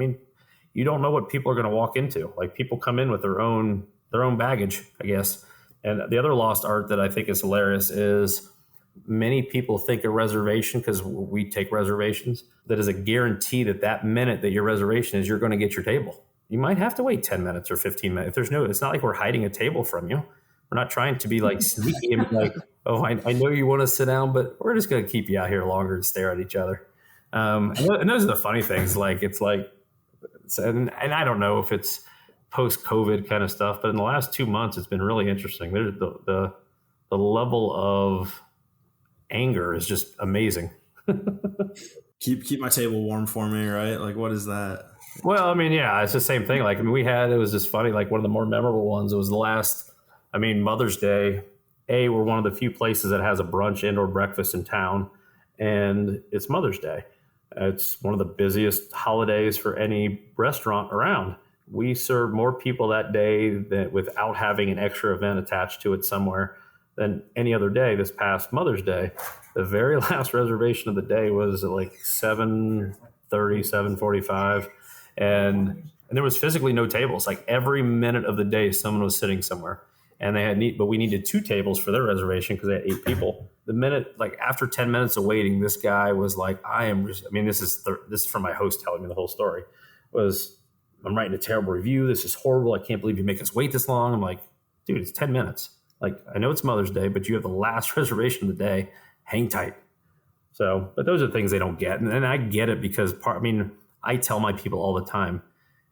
you don't know what people are going to walk into. Like, people come in with their own baggage, I guess. And the other lost art that I think is hilarious is many people think a reservation, because we take reservations, that is a guarantee that minute that your reservation is, you're going to get your table. You might have to wait 10 minutes or 15 minutes. It's not like we're hiding a table from you. We're not trying to be like sneaky and be like, oh, I know you want to sit down, but we're just going to keep you out here longer and stare at each other. And those are the funny things. Like, it's like, and I don't know if it's post-COVID kind of stuff, but in the last 2 months, it's been really interesting. There's the level of anger is just amazing. keep my table warm for me, right? Like, what is that? Well, I mean, yeah, it's the same thing. Like, I mean, it was just funny. Like, one of the more memorable ones, it was Mother's Day. We're one of the few places that has a brunch and/or breakfast in town, and it's Mother's Day. It's one of the busiest holidays for any restaurant around. We served more people that day without having an extra event attached to it somewhere than any other day this past Mother's Day. The very last reservation of the day was at like 7:30, 7:45. And there was physically no tables. Like, every minute of the day, someone was sitting somewhere. And but we needed 2 tables for their reservation because they had 8 people. The minute, like, after 10 minutes of waiting, this this is from my host telling me the whole story, I'm writing a terrible review. This is horrible. I can't believe you make us wait this long. I'm like, dude, it's 10 minutes. Like, I know it's Mother's Day, but you have the last reservation of the day. Hang tight. So, but those are things they don't get. And I get it because I tell my people all the time,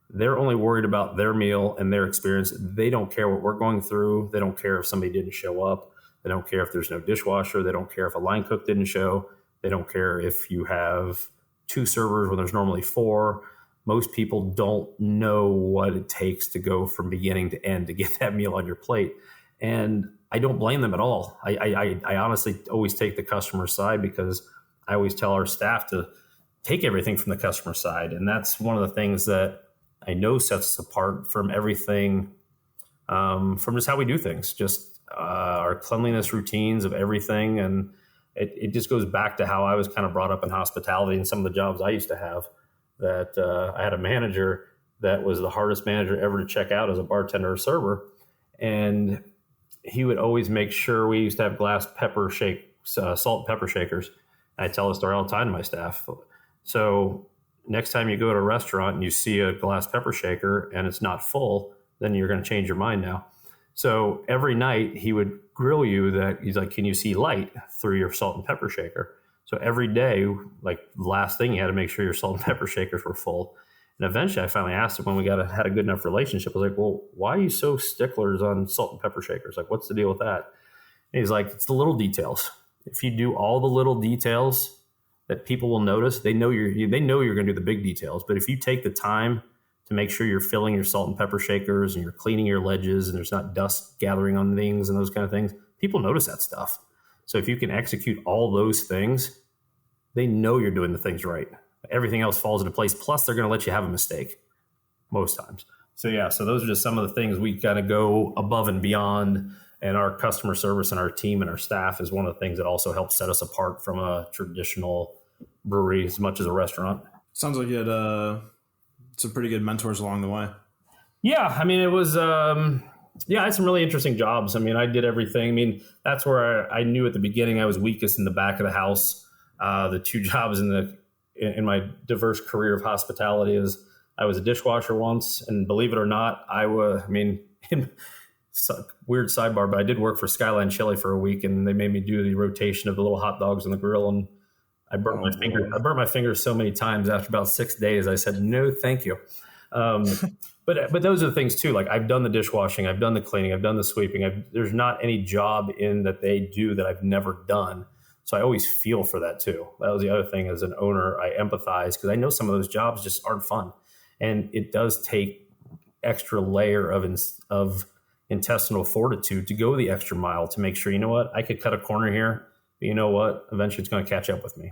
they're only worried about their meal and their experience. They don't care what we're going through. They don't care if somebody didn't show up. They don't care if there's no dishwasher. They don't care if a line cook didn't show. They don't care if you have 2 servers when there's normally 4. Most people don't know what it takes to go from beginning to end to get that meal on your plate. And I don't blame them at all. I honestly always take the customer side, because I always tell our staff to take everything from the customer side. And that's one of the things that I know sets us apart from everything, from just how we do things, just our cleanliness routines of everything. And it just goes back to how I was kind of brought up in hospitality and some of the jobs I used to have, that I had a manager that was the hardest manager ever to check out as a bartender or server. And he would always make sure, we used to have glass salt and pepper shakers. I tell this story all the time to my staff. So next time you go to a restaurant and you see a glass pepper shaker and it's not full, then you're going to change your mind now. So every night he would grill you that he's like, can you see light through your salt and pepper shaker? So every day, like, the last thing, you had to make sure your salt and pepper shakers were full. And eventually I finally asked him, when we had a good enough relationship, I was like, well, why are you so sticklers on salt and pepper shakers? Like, what's the deal with that? And he's like, it's the little details. If you do all the little details that people will notice, they know you're going to do the big details. But if you take the time to make sure you're filling your salt and pepper shakers and you're cleaning your ledges and there's not dust gathering on things and those kind of things, people notice that stuff. So if you can execute all those things, they know you're doing the things right. Everything else falls into place. Plus, they're going to let you have a mistake most times. So those are just some of the things we got to go above and beyond. And our customer service and our team and our staff is one of the things that also helps set us apart from a traditional brewery as much as a restaurant. Sounds like you had some pretty good mentors along the way. Yeah, I mean, it was, I had some really interesting jobs. I mean, I did everything. I mean, that's where I knew at the beginning I was weakest in the back of the house. The 2 jobs in my diverse career of hospitality is I was a dishwasher once, and believe it or not, weird sidebar, but I did work for Skyline Chili for a week, and they made me do the rotation of the little hot dogs on the grill, and I burnt my finger. I burnt my fingers so many times after about 6 days. I said, no, thank you. But those are the things too. Like, I've done the dishwashing, I've done the cleaning, I've done the sweeping. There's not any job that they do that I've never done. So I always feel for that too. That was the other thing. As an owner, I empathize because I know some of those jobs just aren't fun. And it does take extra layer of intestinal fortitude to go the extra mile to make sure, you know what, I could cut a corner here, but you know what, eventually it's going to catch up with me.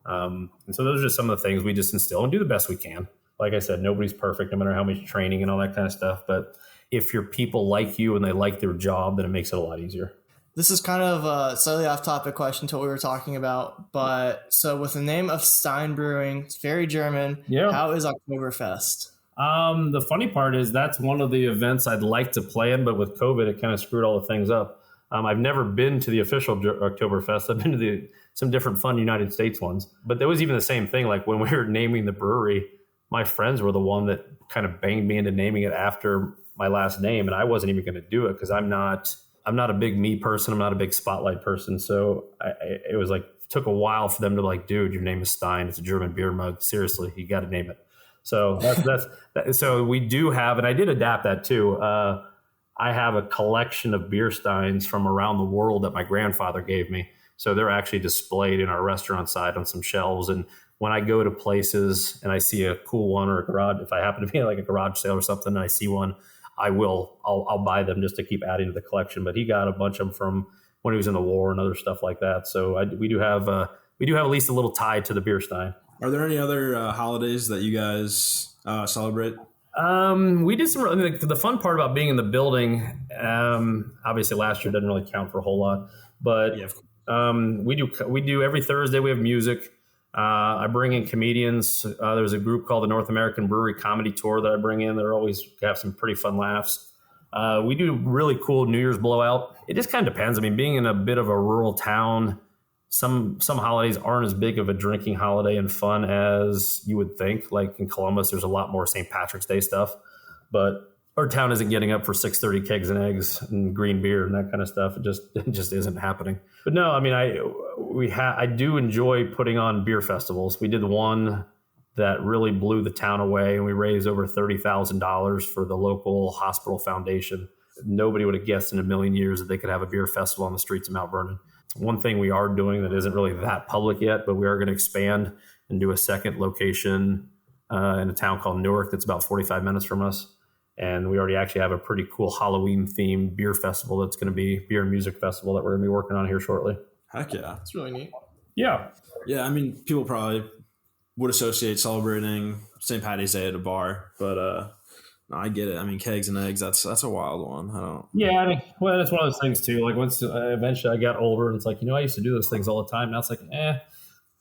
And so those are just some of the things we just instill and do the best we can. Like I said, nobody's perfect, no matter how much training and all that kind of stuff. But if your people like you and they like their job, then it makes it a lot easier. This is kind of a slightly off-topic question to what we were talking about, but so with the name of Stein Brewing, it's very German. Yeah. How is Oktoberfest? The funny part is that's one of the events I'd like to play in, but with COVID, it kind of screwed all the things up. I've never been to the official Oktoberfest. I've been to some different fun United States ones, but there was even the same thing. Like when we were naming the brewery, my friends were the one that kind of banged me into naming it after my last name, and I wasn't even going to do it because I'm not a big me person. I'm not a big spotlight person. So it was like, took a while for them to like, dude, your name is Stein. It's a German beer mug. Seriously, you got to name it. So so we do have, and I did adapt that too. I have a collection of beer steins from around the world that my grandfather gave me. So they're actually displayed in our restaurant side on some shelves. And when I go to places and I see a cool one or a garage, if I happen to be at like a garage sale or something and I see one, I'll buy them just to keep adding to the collection. But he got a bunch of them from when he was in the war and other stuff like that. So we do have at least a little tie to the beer stein. Are there any other holidays that you guys celebrate? We did some. The fun part about being in the building, obviously last year doesn't really count for a whole lot, but we do every Thursday. We have music. I bring in comedians. There's a group called the North American Brewery Comedy Tour that I bring in. They're always have some pretty fun laughs. We do really cool New Year's blowout. It just kind of depends. I mean, being in a bit of a rural town, some holidays aren't as big of a drinking holiday and fun as you would think. Like in Columbus, there's a lot more St. Patrick's Day stuff, but our town isn't getting up for 6:30 kegs and eggs and green beer and that kind of stuff. It just isn't happening. But no, I mean, I do enjoy putting on beer festivals. We did one that really blew the town away, and we raised over $30,000 for the local hospital foundation. Nobody would have guessed in a million years that they could have a beer festival on the streets of Mount Vernon. One thing we are doing that isn't really that public yet, but we are going to expand and do a second location in a town called Newark that's about 45 minutes from us. And we already actually have a pretty cool Halloween-themed beer festival that's going to be beer and music festival that we're going to be working on here shortly. Heck yeah. That's really neat. Yeah. Yeah, I mean, people probably would associate celebrating St. Patty's Day at a bar, but no, I get it. I mean, kegs and eggs, that's a wild one. I don't. Yeah, I mean, well, that's one of those things too. Like once eventually I got older, and it's like, I used to do those things all the time. Now it's like, I'd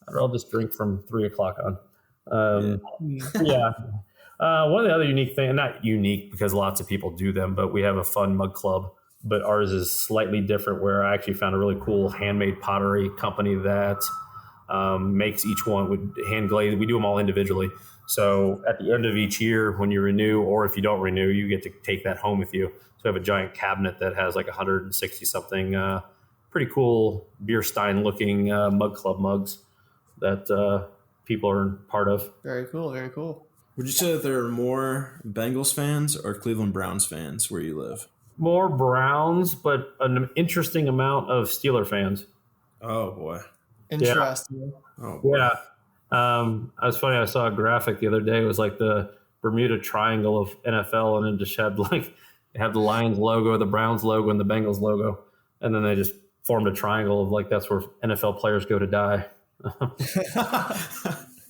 rather just drink from 3 o'clock on. Yeah. One of the other unique things, not unique because lots of people do them, but we have a fun mug club. But ours is slightly different, where I actually found a really cool handmade pottery company that makes each one with hand glazed. We do them all individually. So at the end of each year, when you renew, or if you don't renew, you get to take that home with you. So we have a giant cabinet that has like 160 something pretty cool beer stein looking mug club mugs that people are part of. Very cool. Very cool. Would you say that there are more Bengals fans or Cleveland Browns fans where you live? More Browns, but an interesting amount of Steeler fans. Oh, boy. Interesting. Yeah. Oh, boy. Yeah. I was funny. I saw a graphic the other day. It was like the Bermuda Triangle of NFL, and it just had the Lions logo, the Browns logo, and the Bengals logo, and then they just formed a triangle of like that's where NFL players go to die.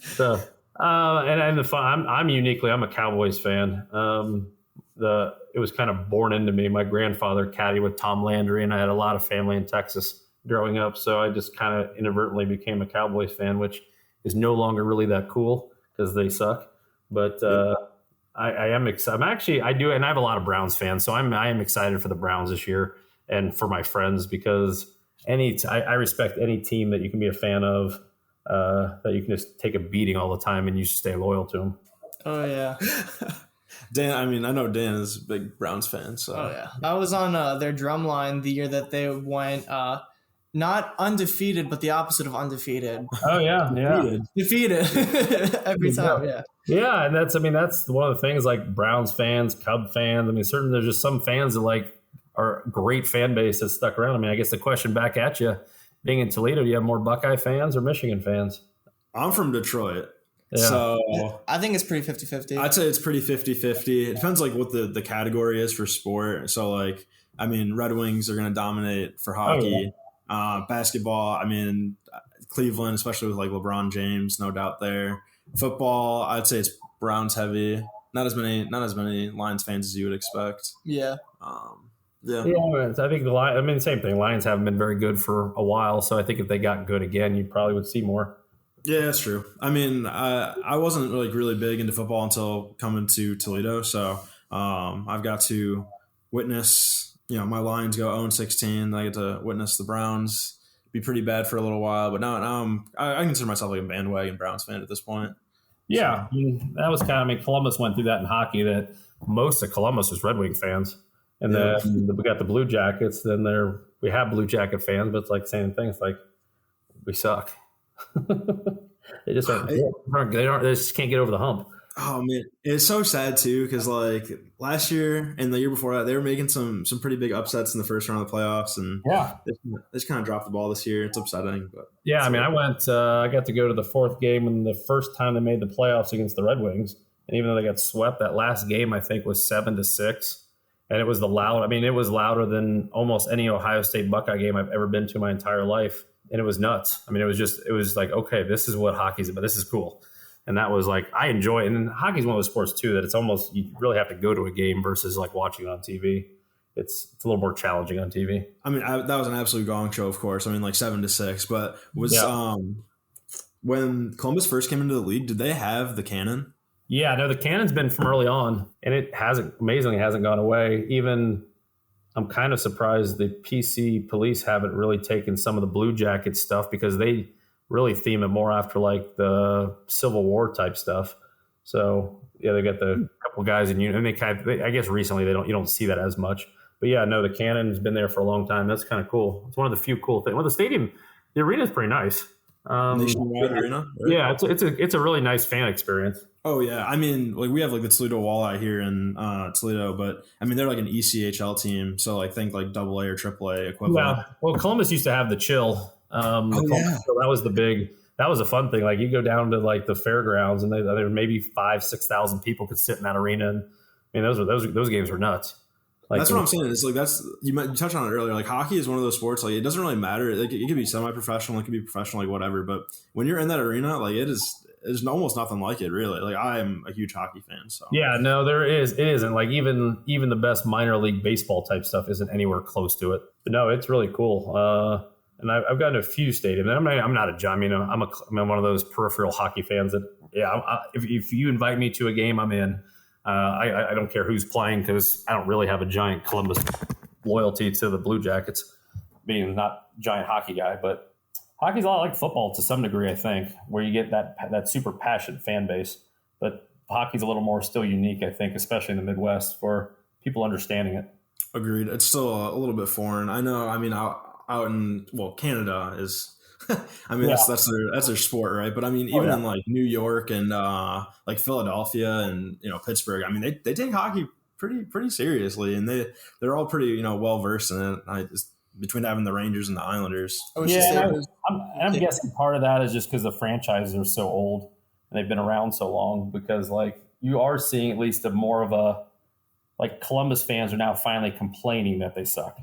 So, and the fun. I'm a Cowboys fan. It was kind of born into me. My grandfather caddied with Tom Landry, and I had a lot of family in Texas growing up, so I just kind of inadvertently became a Cowboys fan, which is no longer really that cool because they suck. But I am excited. I do, and I have a lot of Browns fans, so I am excited for the Browns this year and for my friends, because I respect any team that you can be a fan of, that you can just take a beating all the time and you stay loyal to them. Oh yeah. Dan, I mean, I know Dan is a big Browns fan. So. Oh yeah, I was on their drum line the year that they went not undefeated, but the opposite of undefeated. Oh yeah, defeated every time. Yeah, and that's one of the things, like Browns fans, Cub fans. I mean, certainly there's just some fans that like are a great fan base that's stuck around. I mean, I guess the question back at you, being in Toledo, do you have more Buckeye fans or Michigan fans? I'm from Detroit. Yeah. So I think it's pretty 50-50. I'd say it's pretty 50-50. It depends like what the category is for sport. So like, I mean, Red Wings are going to dominate for hockey. Oh, yeah. Basketball, I mean, Cleveland, especially with like LeBron James, no doubt there. Football, I'd say it's Browns heavy. Not as many Lions fans as you would expect. Yeah. Yeah, I think same thing. Lions haven't been very good for a while, so I think if they got good again, you probably would see more. Yeah, that's true. I mean, I wasn't really big into football until coming to Toledo, so I've got to witness, my Lions go 0-16. I get to witness the Browns be pretty bad for a little while, but now I consider myself like a bandwagon Browns fan at this point. Yeah, that was Columbus went through that in hockey. That most of Columbus was Red Wing fans. And then we got the Blue Jackets. Then we have Blue Jacket fans, but it's like the same thing. It's like we suck. They just aren't. They just can't get over the hump. Oh man, it's so sad too because like last year and the year before that, they were making some pretty big upsets in the first round of the playoffs, and they just kind of dropped the ball this year. It's upsetting, but yeah, I mean, I got to go to the fourth game and the first time they made the playoffs against the Red Wings, and even though they got swept, that last game I think was 7-6. And it was it was louder than almost any Ohio State Buckeye game I've ever been to my entire life. And it was nuts. I mean, it was like, okay, this is what hockey's about. This is cool. And that was like, I enjoy it. And hockey's one of those sports too, that it's almost, you really have to go to a game versus like watching it on TV. It's a little more challenging on TV. I mean, that was an absolute gong show, of course. I mean, like 7-6, but when Columbus first came into the league, did they have the cannon? Yeah, no, the cannon's been from early on, and it amazingly hasn't gone away. Even I'm kind of surprised the PC police haven't really taken some of the Blue Jacket stuff because they really theme it more after like the Civil War type stuff. So yeah, they got the couple guys in union, and I guess recently you don't see that as much. But yeah, no, the cannon's been there for a long time. That's kind of cool. It's one of the few cool things. Well, the arena is pretty nice. Nationwide arena, right? Yeah, it's a really nice fan experience. Oh yeah, I mean, like we have like the Toledo Walleye here in Toledo, but I mean they're like an ECHL team, so like think like AA or AAA equivalent. Yeah, well, Columbus used to have the Chill. So that was a fun thing. Like you go down to like the fairgrounds, and there were maybe 5,000-6,000 people could sit in that arena, and I mean those games were nuts. Like, that's what I'm saying. It's like you touched on it earlier. Like hockey is one of those sports. Like it doesn't really matter. Like it could be semi-professional, it could be professional, like whatever. But when you're in that arena, like there's almost nothing like it, really. Like I am a huge hockey fan. So yeah, no, it isn't. Like even the best minor league baseball type stuff isn't anywhere close to it. But no, it's really cool. And I've gotten a few stadiums. And I'm not a giant. I mean, I'm one of those peripheral hockey fans that if you invite me to a game, I'm in. I don't care who's playing because I don't really have a giant Columbus loyalty to the Blue Jackets, being not a giant hockey guy. But hockey's a lot like football to some degree, I think, where you get that super passionate fan base. But hockey's a little more still unique, I think, especially in the Midwest for people understanding it. Agreed. It's still a little bit foreign. I know. I mean, out in Canada is. I mean, that's their sport, right? But I mean, even in like New York and like Philadelphia and Pittsburgh, I mean, they take hockey pretty seriously, and they're all pretty well versed in it. Between having the Rangers and the Islanders, I'm guessing part of that is just because the franchises are so old and they've been around so long. Because like you are seeing at least more of a like Columbus fans are now finally complaining that they suck.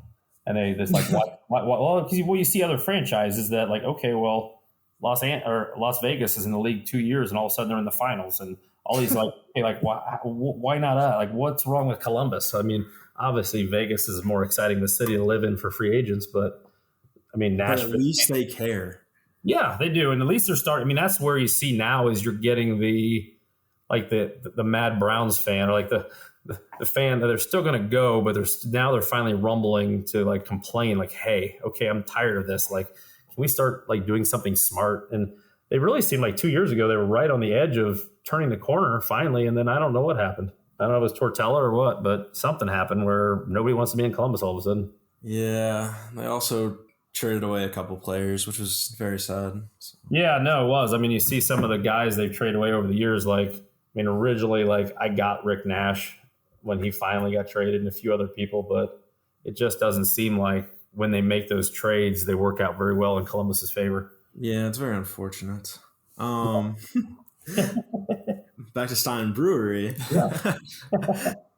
And they just like, well, because you see other franchises that like, okay, well, Las Vegas is in the league 2 years, and all of a sudden they're in the finals, and all these like, hey, like why not us? Like, what's wrong with Columbus? I mean, obviously Vegas is a more exciting the city to live in for free agents, but I mean, Nashville. But at least they care. Yeah, they do, and at least they're starting. I mean, that's where you see now is you're getting the Mad Browns fan, or like the fan that they're still going to go, but they're finally rumbling to like complain, like, hey, okay, I'm tired of this. Like, can we start like doing something smart? And they really seemed like 2 years ago they were right on the edge of turning the corner finally, and then I don't know what happened. I don't know if it was Tortella or what, but something happened where nobody wants to be in Columbus all of a sudden. Yeah, they also traded away a couple players, which was very sad. So. Yeah, no, it was. I mean, you see some of the guys they've traded away over the years. Like, I mean, originally, like I got Rick Nash when he finally got traded, and a few other people, but it just doesn't seem like when they make those trades, they work out very well in Columbus's favor. Yeah, it's very unfortunate. Back to Stein Brewery. Yeah.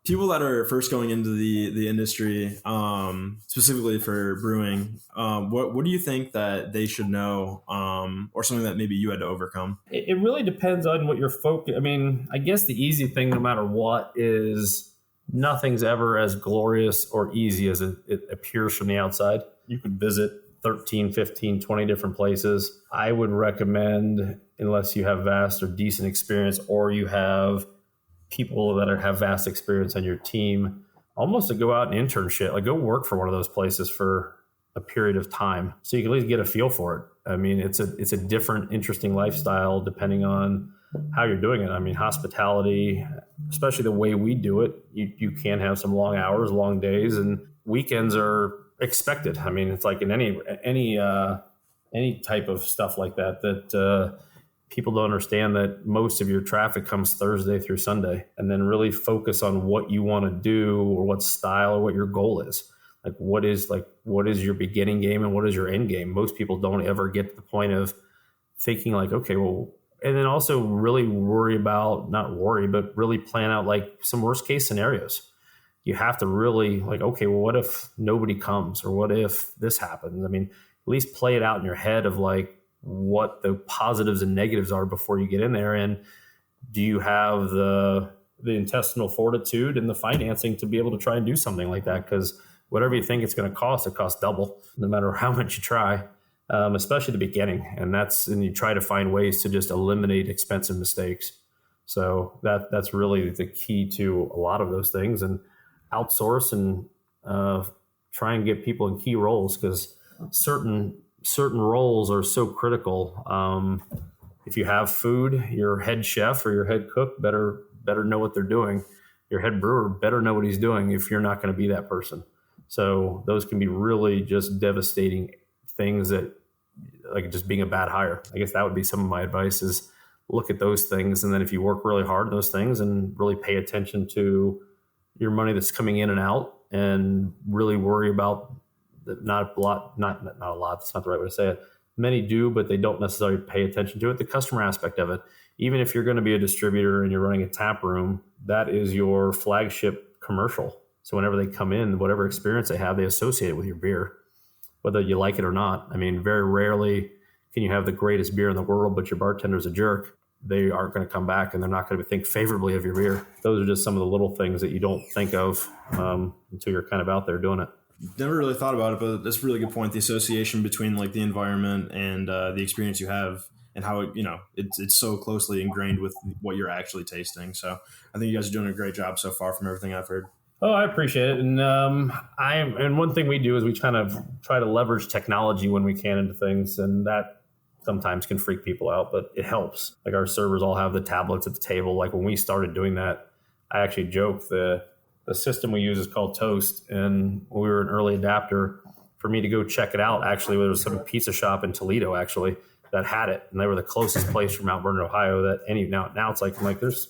people that are first going into the industry, specifically for brewing, what do you think that they should know, or something that maybe you had to overcome? It really depends on what you're focused. I mean, I guess the easy thing, no matter what, is nothing's ever as glorious or easy as it appears from the outside. You could visit 13, 15, 20 different places. I would recommend, unless you have vast or decent experience, or you have people that have vast experience on your team, almost to go out and internship, like go work for one of those places for a period of time, so you can at least get a feel for it. I mean, it's a different, interesting lifestyle depending on how you're doing it. I mean, hospitality, especially the way we do it, you can have some long hours, long days, and weekends are expected. I mean, it's like in any type of stuff like that people don't understand that most of your traffic comes Thursday through Sunday, and then really focus on what you want to do or what style or what your goal is. Like what is your beginning game and what is your end game? Most people don't ever get to the point of thinking like, okay, well, and then also really but really plan out like some worst case scenarios. You have to really like, okay, well, what if nobody comes, or what if this happens? I mean, at least play it out in your head of like what the positives and negatives are before you get in there. And do you have the intestinal fortitude and the financing to be able to try and do something like that? Because whatever you think it's going to cost, it costs double, no matter how much you try, especially the beginning. And you try to find ways to just eliminate expensive mistakes. So that's really the key to a lot of those things, and outsource and try and get people in key roles, because certain roles are so critical. If you have food, your head chef or your head cook better know what they're doing. Your head brewer better know what he's doing if you're not going to be that person. So those can be really just devastating things, that like just being a bad hire. I guess that would be some of my advice, is look at those things. And then if you work really hard on those things and really pay attention to your money that's coming in and out, and really worry about not a lot, that's not the right way to say it. Many do, but they don't necessarily pay attention to it. The customer aspect of it. Even if you're going to be a distributor and you're running a tap room, that is your flagship commercial. So whenever they come in, whatever experience they have, they associate it with your beer, whether you like it or not. I mean, very rarely can you have the greatest beer in the world, but your bartender's a jerk. They aren't going to come back, and they're not going to think favorably of your beer. Those are just some of the little things that you don't think of until you're kind of out there doing it. Never really thought about it, but that's a really good point. The association between like the environment and the experience you have, and how it's so closely ingrained with what you're actually tasting. So I think you guys are doing a great job so far from everything I've heard. Oh, I appreciate it. And and one thing we do is we kind of try to leverage technology when we can into things, and that sometimes can freak people out, but it helps. Like our servers all have the tablets at the table. Like when we started doing that, I actually joke the system we use is called Toast, and we were an early adapter. For me to go check it out, actually, there was some pizza shop in Toledo actually that had it, and they were the closest place from Mount Vernon, Ohio. Now it's like there's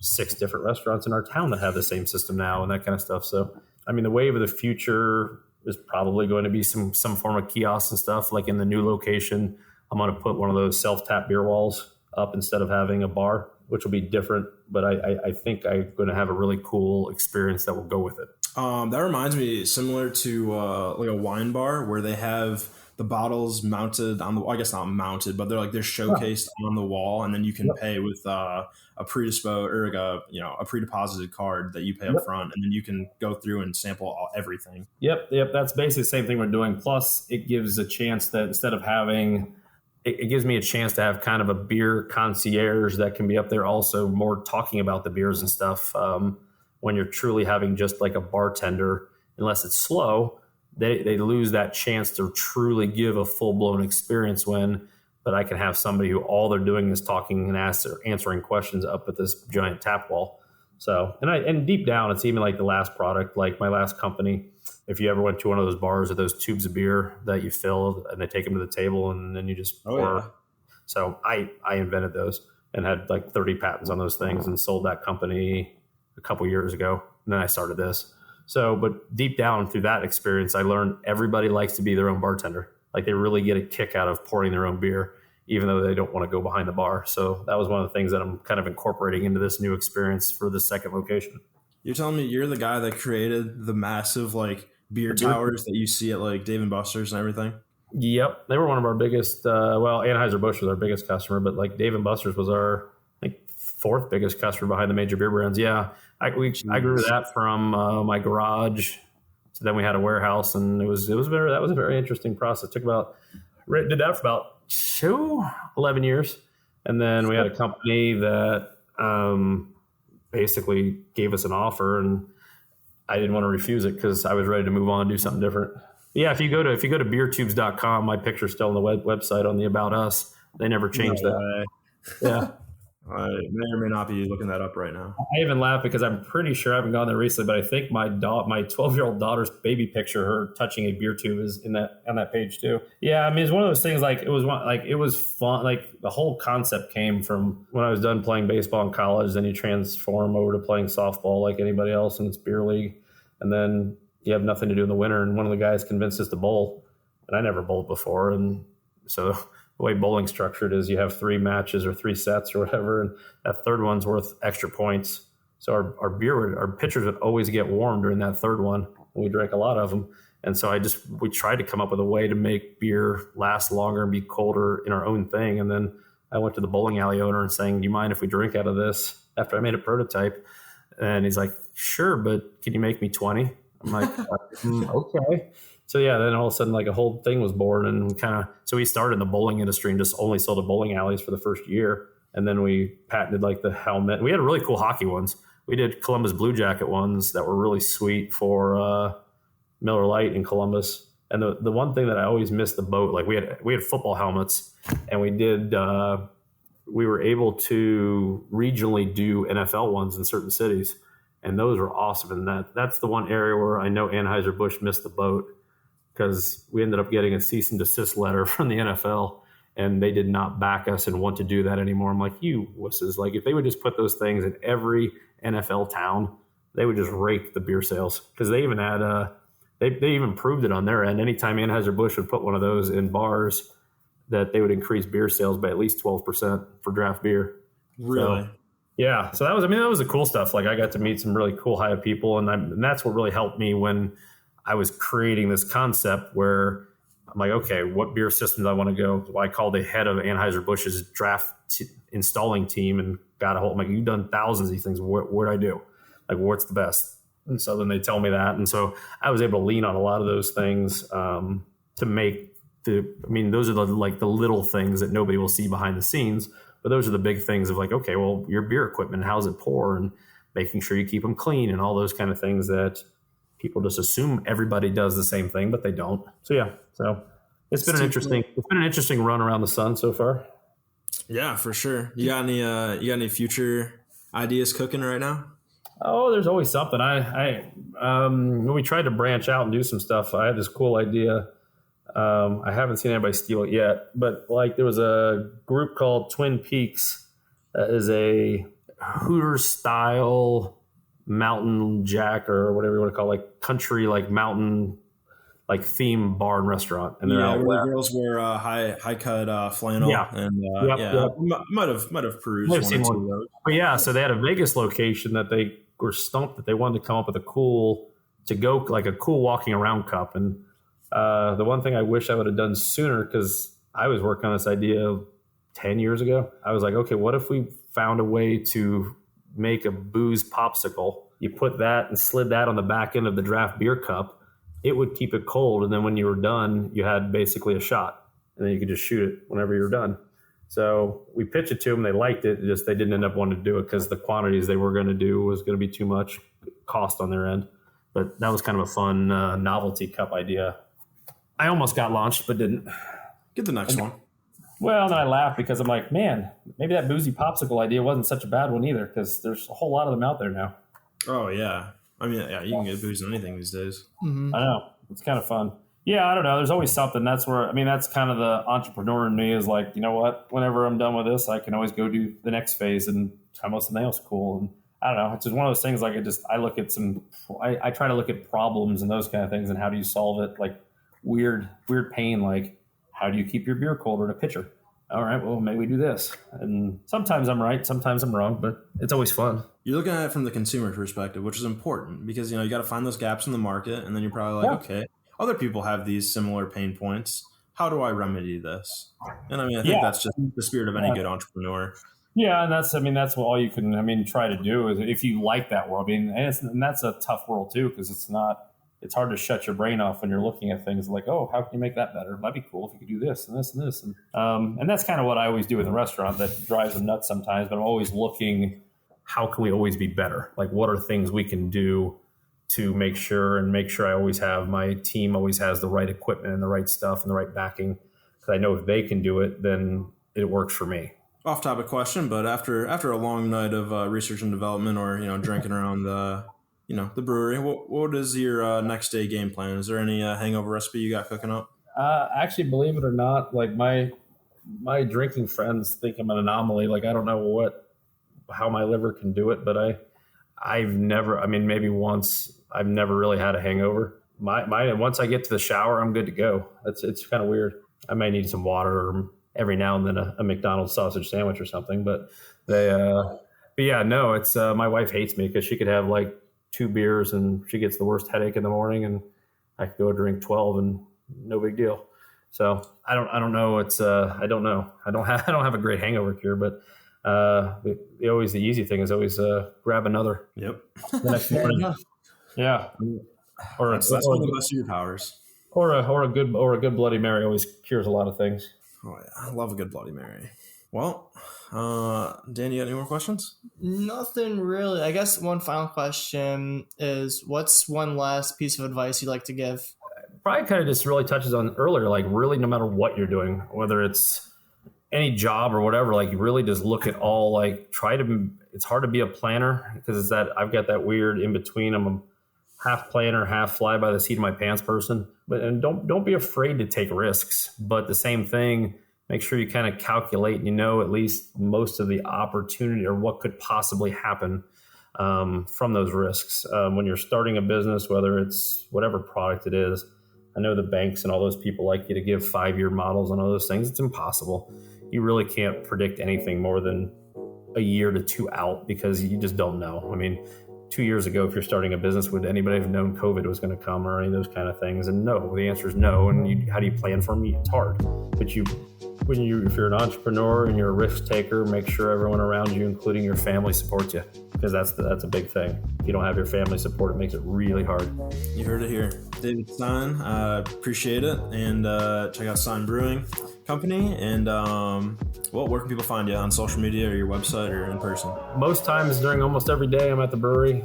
6 different restaurants in our town that have the same system now, and that kind of stuff. So I mean, the wave of the future is probably going to be some form of kiosks and stuff. Like in the new location, I'm going to put one of those self-tap beer walls up instead of having a bar, which will be different, but I think I'm going to have a really cool experience that will go with it. That reminds me, similar to like a wine bar, where they have the bottles mounted on the, I guess not mounted, but they're showcased on the wall, and then you can pay with a predisposed or a pre-deposited card that you pay up front, and then you can go through and sample everything. Yep. That's basically the same thing we're doing. Plus, it gives a chance that instead of having it gives me a chance to have kind of a beer concierge that can be up there also more talking about the beers and stuff. When you're truly having just like a bartender, unless it's slow, they lose that chance to truly give a full-blown experience but I can have somebody who all they're doing is talking and answering questions up at this giant tap wall. So, and deep down, it's even like the last product, like my last company. If you ever went to one of those bars or those tubes of beer that you fill and they take them to the table and then you just pour. Yeah. So I invented those and had like 30 patents on those things and sold that company a couple years ago. And then I started this. So, but deep down through that experience, I learned everybody likes to be their own bartender. Like they really get a kick out of pouring their own beer, even though they don't want to go behind the bar. So that was one of the things that I'm kind of incorporating into this new experience for the second location. You're telling me you're the guy that created the massive like beer towers that you see at like Dave and Buster's and everything? Yep, they were one of our biggest. Well, Anheuser-Busch was our biggest customer, but like Dave and Buster's was our fourth biggest customer behind the major beer brands. Yeah, I grew that from my garage. So then we had a warehouse, and that was a very interesting process. Did that for about 11 years, and then we had a company that basically gave us an offer, and I didn't want to refuse it because I was ready to move on and do something different. Yeah, if you go to beertubes.com, my picture's still on the website on the About Us. They never changed that. Yeah. I may or may not be looking that up right now. I even laugh because I'm pretty sure I haven't gone there recently, but I think my 12-year-old daughter's baby picture, her touching a beer tube, is on that page too. Yeah, I mean, it's one of those things. Like it was fun. Like the whole concept came from when I was done playing baseball in college. Then you transform over to playing softball like anybody else, and it's beer league, and then you have nothing to do in the winter. And one of the guys convinced us to bowl, and I never bowled before, and so the way bowling's structured is you have 3 matches or 3 sets or whatever, and that third one's worth extra points. So our pitchers would always get warm during that third one. We drank a lot of them. And so we tried to come up with a way to make beer last longer and be colder in our own thing. And then I went to the bowling alley owner and saying, do you mind if we drink out of this after I made a prototype? And he's like, sure, but can you make me 20? I'm like, okay. So yeah, then all of a sudden, like a whole thing was born, and we started in the bowling industry and just only sold at bowling alleys for the first year, and then we patented like the helmet. We had really cool hockey ones. We did Columbus Blue Jacket ones that were really sweet for Miller Lite in Columbus. And the one thing that I always missed the boat, like we had football helmets, and we were able to regionally do NFL ones in certain cities, and those were awesome. And that's the one area where I know Anheuser-Busch missed the boat, because we ended up getting a cease and desist letter from the NFL, and they did not back us and want to do that anymore. I'm like, you wusses. Like, if they would just put those things in every NFL town, they would just rake the beer sales. Because they even had they even proved it on their end. Anytime Anheuser-Busch would put one of those in bars, that they would increase beer sales by at least 12% for draft beer. Really? So, yeah. So that was the cool stuff. Like, I got to meet some really cool high people, and that's what really helped me when I was creating this concept where I'm like, okay, what beer system do I want to go? Well, I called the head of Anheuser-Busch's draft installing team and got a hold. I'm like, you've done thousands of these things. What do I do? Like, what's the best? And so then they tell me that. And so I was able to lean on a lot of those things to make those are the little things that nobody will see behind the scenes. But those are the big things of like, okay, well, your beer equipment, how's it pour? And making sure you keep them clean and all those kind of things that people just assume everybody does the same thing, but they don't. So yeah, it's been an interesting run around the sun so far. Yeah, for sure. You got any future ideas cooking right now? Oh, there's always something. When we tried to branch out and do some stuff, I had this cool idea. I haven't seen anybody steal it yet, but like there was a group called Twin Peaks that is a Hooters style mountain jack or whatever you want to call it, like country, like mountain, like theme bar and restaurant. And they're out where the girls wear high cut flannel. Yeah. And Yep. Might have perused one or two of those. But yeah, so they had a Vegas location that they were stumped that they wanted to come up with a cool walking around cup. And the one thing I wish I would have done sooner, because I was working on this idea 10 years ago. I was like, okay, what if we found a way to make a booze popsicle? You put that and slid that on the back end of the draft beer cup. It would keep it cold, and then when you were done, you had basically a shot, and then you could just shoot it whenever you were done. So we pitched it to them. They liked it. Just they didn't end up wanting to do it because the quantities they were going to do was going to be too much cost on their end. But that was kind of a fun novelty cup idea. I almost got launched, but didn't. Get the next one. Well, then I laughed because I'm like, man, maybe that boozy popsicle idea wasn't such a bad one either, because there's a whole lot of them out there now. Oh, yeah. I mean, yeah, you can get booze in anything these days. Mm-hmm. I know. It's kind of fun. Yeah, I don't know. There's always something. That's kind of the entrepreneur in me is like, you know what? Whenever I'm done with this, I can always go do the next phase and try something else cool. And I don't know. It's just one of those things. Like I try to look at problems and those kind of things and how do you solve it? Like weird pain. Like how do you keep your beer colder in a pitcher? all right, well, maybe we do this. And sometimes I'm right, sometimes I'm wrong, but it's always fun. You're looking at it from the consumer perspective, which is important because, you got to find those gaps in the market. And then you're probably like, okay, other people have these similar pain points. How do I remedy this? And I mean, I think that's just the spirit of any good entrepreneur. Yeah, and that's what all you can, try to do is if you like that world. And that's a tough world too, because it's hard to shut your brain off when you're looking at things like, oh, how can you make that better? That'd be cool if you could do this and this and this. And that's kind of what I always do with a restaurant that drives them nuts sometimes, but I'm always looking, how can we always be better? Like, what are things we can do to make sure I always have, my team always has the right equipment and the right stuff and the right backing. Because I know if they can do it, then it works for me. Off topic question, but after a long night of research and development or, drinking around the brewery, what is your next day game plan? Is there any hangover recipe you got cooking up? Actually, believe it or not, like my drinking friends think I'm an anomaly. Like, I don't know how my liver can do it, but I've never, maybe once, I've never really had a hangover. My once I get to the shower, I'm good to go. It's kind of weird. I may need some water or every now and then a McDonald's sausage sandwich or something, but it's my wife hates me because she could have like 2 beers and she gets the worst headache in the morning, and I could go drink 12 and no big deal. So I don't know. I don't know. I don't have a great hangover cure, but the easy thing is always grab another. Yep. The next morning. Yeah. Or that's one of the best superpowers. Or a good Bloody Mary always cures a lot of things. Oh yeah, I love a good Bloody Mary. Well, Dan, you got any more questions? Nothing really. I guess one final question is, what's one last piece of advice you'd like to give? Probably kind of just really touches on earlier, like really no matter what you're doing, whether it's any job or whatever, like you really just look at all, like it's hard to be a planner because I've got that weird in between. I'm a half planner, half fly by the seat of my pants person, and don't be afraid to take risks, but the same thing, make sure you kind of calculate and at least most of the opportunity or what could possibly happen from those risks. When you're starting a business, whether it's whatever product it is, I know the banks and all those people like you to give 5-year models and all those things. It's impossible. You really can't predict anything more than a year to 2 out because you just don't know. 2 years ago, if you're starting a business, would anybody have known COVID was going to come or any of those kind of things? And no, the answer is no. And how do you plan for them? It's hard. But if you're an entrepreneur and you're a risk taker, make sure everyone around you, including your family, supports you, because that's a big thing. If you don't have your family support, it makes it really hard. You heard it here. David Stein, appreciate it. And check out Stein Brewing Company. And where can people find you? On social media or your website or in person? Most times during almost every day, I'm at the brewery.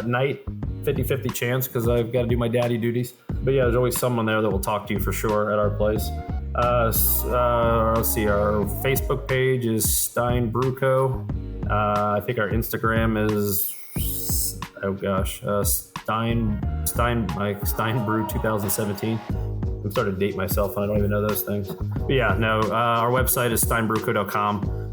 Night, 50-50 chance because I've got to do my daddy duties. But yeah, there's always someone there that will talk to you for sure at our place. Let's see, our Facebook page is Stein Brew Co. I think our Instagram is, Stein Brew 2017. I'm starting to date myself and I don't even know those things. But yeah, no, our website is steinbrewco.com.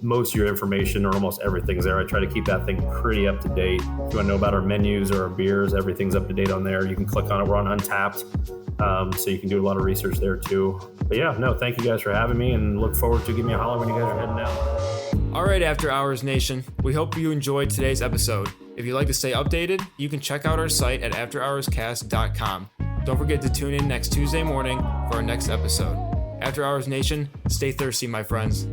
Most of your information or almost everything's there. I try to keep that thing pretty up to date. If you want to know about our menus or our beers, everything's up to date on there. You can click on it. We're on Untapped. So you can do a lot of research there too. But yeah, no, thank you guys for having me and look forward to giving me a holler when you guys are heading out. All right, After Hours Nation, we hope you enjoyed today's episode. If you'd like to stay updated, you can check out our site at afterhourscast.com. Don't forget to tune in next Tuesday morning for our next episode. After Hours Nation, stay thirsty, my friends.